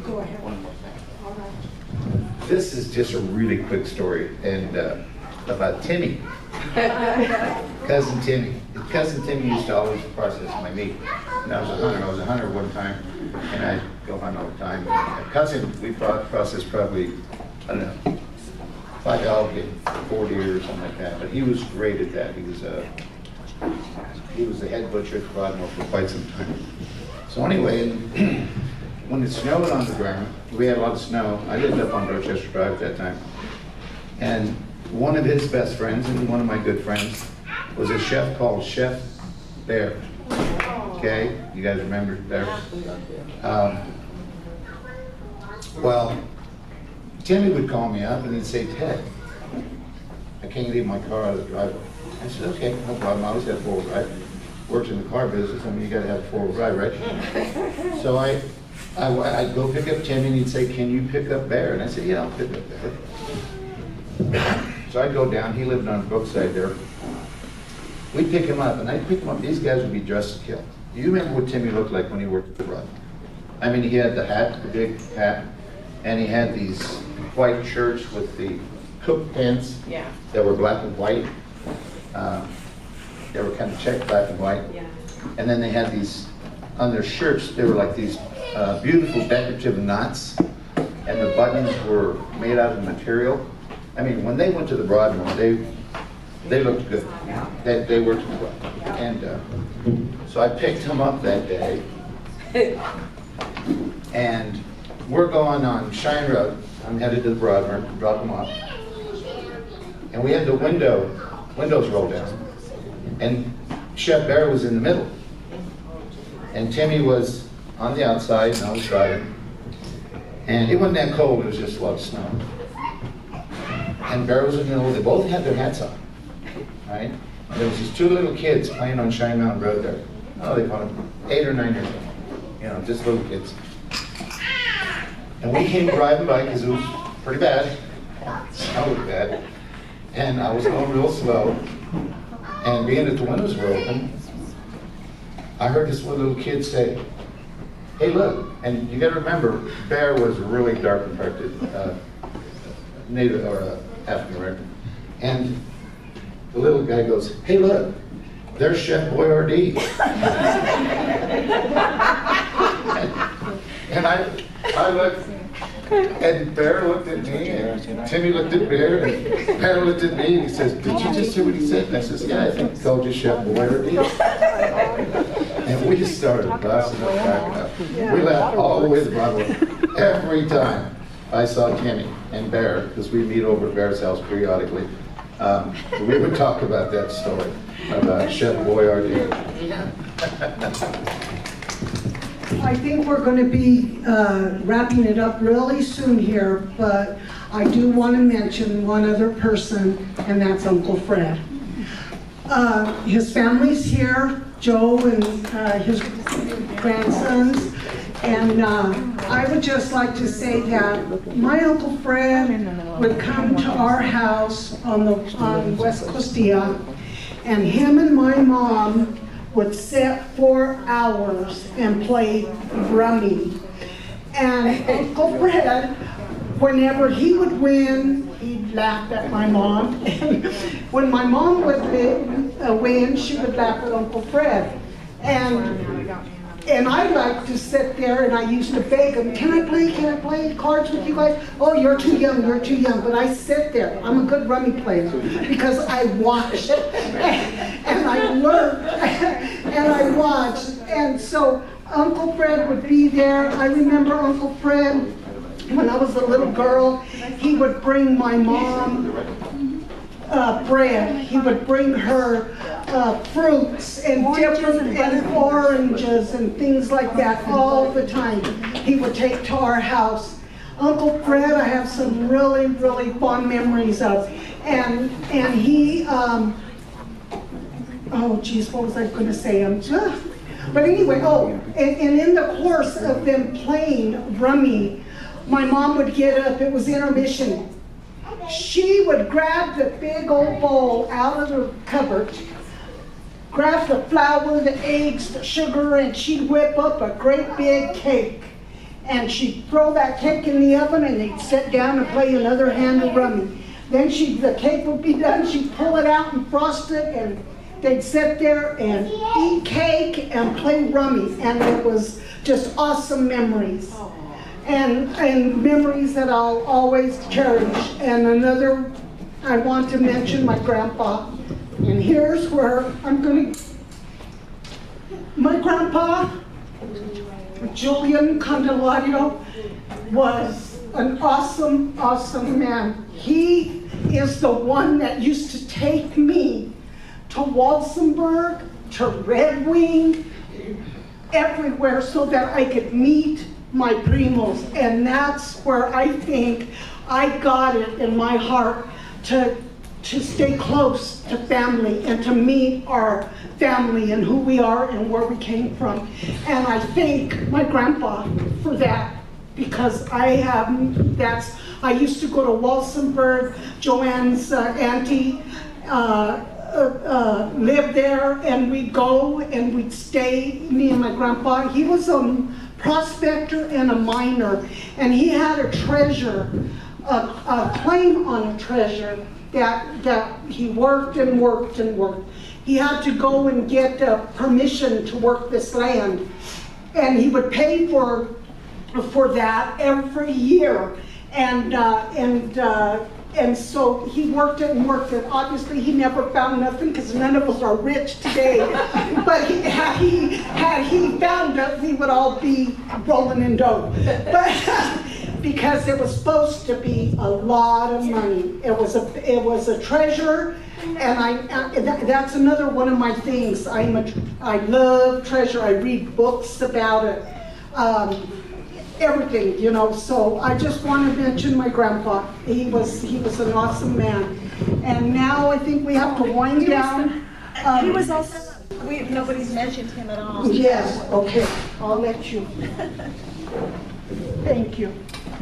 Go ahead. This is just a really quick story, and about Timmy. Cousin Timmy. Cousin Timmy used to always process my meat. And I was a hunter one time, and I'd go hunt all the time. Cousin, we processed probably, I don't know, 5 elk and 4 deer or something like that. But he was great at that. He was the head butcher at Broadmoor for quite some time. So anyway, when it snowed on the ground, we had a lot of snow. I lived up on Dorchester Drive at that time. And one of his best friends, and one of my good friends, was a chef called Chef Bear. Okay, you guys remember Bear? Well, Timmy would call me up and he'd say, "Ted, I can't leave my car out of the driveway." I said, "Okay, no problem. I always have 4-wheel drive. Worked in the car business. I mean, you got to have 4-wheel drive, right?" So I'd go pick up Timmy, and he'd say, "Can you pick up Bear?" And I said, "Yeah, I'll pick up Bear." So I'd go down. He lived on Brookside there. We'd pick him up, and I'd pick him up. These guys would be dressed to kill. You remember what Timmy looked like when he worked at the Rod? I mean, he had the hat, the big hat, and he had these white shirts with the cook pants that were black and white. They were kind of checked black and white. And then they had these, on their shirts, they were like these beautiful decorative knots, and the buttons were made out of material. I mean, when they went to the Broadmoor, they looked good. They worked well. And so I picked him up that day, and we're going on Shine Road. I'm headed to the Broadmoor to drop him off. And we had the windows rolled down. And Chef Bear was in the middle. And Timmy was on the outside, and I was driving. And it wasn't that cold, it was just a lot of snow. And Bear was in the middle. They both had their hats on, right? And there was these 2 little kids playing on Shine Mountain Road there. Oh, they called them 8 or 9 years old. Just little kids. And we came driving by because it was pretty bad. Snow was bad. And I was going real slow. And being that the windows were open, I heard this one little kid say, "Hey, look." And you got to remember, Bear was really dark complected, Native or African American. And the little guy goes, "Hey, look, there's Chef Boyardee." And I looked, and Bear looked at me, and Timmy looked at Bear, and Bear looked at me, and he says, "Did you just hear what he said?" And I says, "Yeah, I think he called you Chef Boyardee." And we just started busting up, cracking up. We laughed all the way to Broadway. Every time I saw Timmy and Bear, because we meet over at Bear's house periodically, we would talk about that story, about Chef Boyardee. I think we're going to be wrapping it up really soon here, but I do want to mention one other person, and that's Uncle Fred. His family's here, Joe and his grandsons, and I would just like to say that my Uncle Fred would come to our house on West Costilla, and him and my mom would sit for hours and play rummy. And Uncle Fred, whenever he would win, he'd laugh at my mom. And when my mom would win, she would laugh at Uncle Fred. And And I like to sit there and I used to beg them, can I play cards with you guys? Oh, you're too young. But I sit there. I'm a good rummy player because I watched and I learned and I watched. And so Uncle Fred would be there. I remember Uncle Fred, when I was a little girl, he would bring my mom bread. He would bring her fruits and oranges and things like that all the time. He would take to our house. Uncle Fred, I have some really, really fond memories of. And he, oh geez, what was I going to say? But anyway, and in the course of them playing rummy, my mom would get up, it was intermission. She would grab the big old bowl out of the cupboard, grab the flour, the eggs, the sugar, and she'd whip up a great big cake. And she'd throw that cake in the oven and they'd sit down and play another hand of rummy. Then the cake would be done, she'd pull it out and frost it, and they'd sit there and eat cake and play rummy. And it was just awesome memories. And memories that I'll always cherish. And another, I want to mention my grandpa. And here's where I'm going to, my grandpa, Julian Candelario, was an awesome, awesome man. He is the one that used to take me to Walsenburg, to Red Wing, everywhere so that I could meet my primos. And that's where I think I got it in my heart to stay close to family and to meet our family and who we are and where we came from. And I thank my grandpa for that, because I used to go to Walsenburg. Joanne's auntie lived there, and we'd go and we'd stay, me and my grandpa. He was a prospector and a miner, and he had a treasure, a claim on a treasure that he worked and worked and worked. He had to go and get permission to work this land, and he would pay for that every year. And so he worked it and worked it. Obviously, he never found nothing because none of us are rich today. But had he found it, we would all be rolling in dough. But because it was supposed to be a lot of money. It was a treasure, and that's another one of my things. I love treasure. I read books about it. Everything, you know. So I just want to mention my grandpa. He was an awesome man. And now I think we have to wind down. He was also, nobody's mentioned him at all. Yes, okay, I'll let you. Thank you.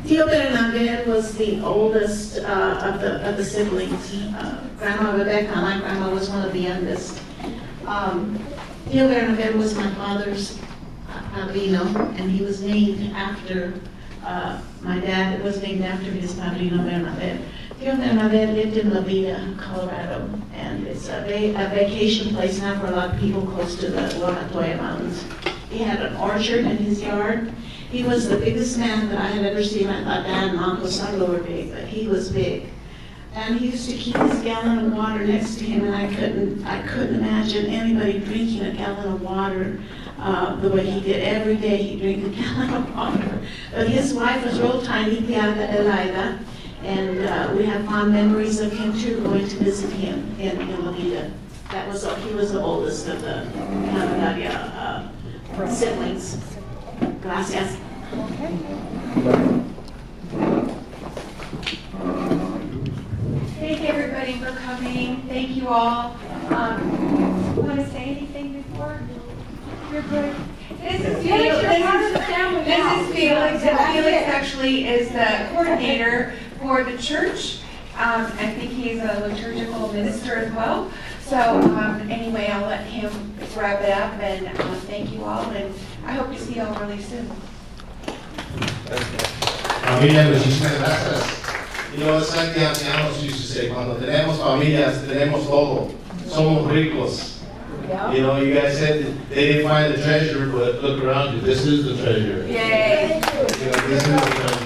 Tio Bernadette was the oldest of the siblings. Grandma Rebecca, my grandma, was one of the youngest. Tio Bernadette was my father's padrino, and he was named after my dad. It was named after his padrino Bernadette. Tio Bernadette lived in La Vida, Colorado, and it's a vacation place now for a lot of people close to the Guanatoya Mountains. He had an orchard in his yard. He was the biggest man that I had ever seen. I thought Dad and Uncle Salo were big, but he was big. And he used to keep his gallon of water next to him, and I couldn't imagine anybody drinking a gallon of water the way he did. Every day he'd drink a gallon of water. But his wife was real tiny, Tiana Elida, and we have fond memories of him too, going to visit him in La Vida. He was the oldest of the Candelaria siblings. Gracias. Thank everybody for coming. Thank you all. Want to say anything before? You're good. This is Felix. This is Felix. And Felix actually is the coordinator for the church. I think he's a liturgical minister as well. So anyway, I'll let him wrap it up, and thank you all, and I hope to see you all really soon. Familia, muchísimas gracias. You know, it's like the ancianos used to say, cuando tenemos familias, tenemos todo. Somos ricos. Yeah. You know, you guys said that they didn't find the treasure, but look around you, this is the treasure. Yay. You know, this is the treasure.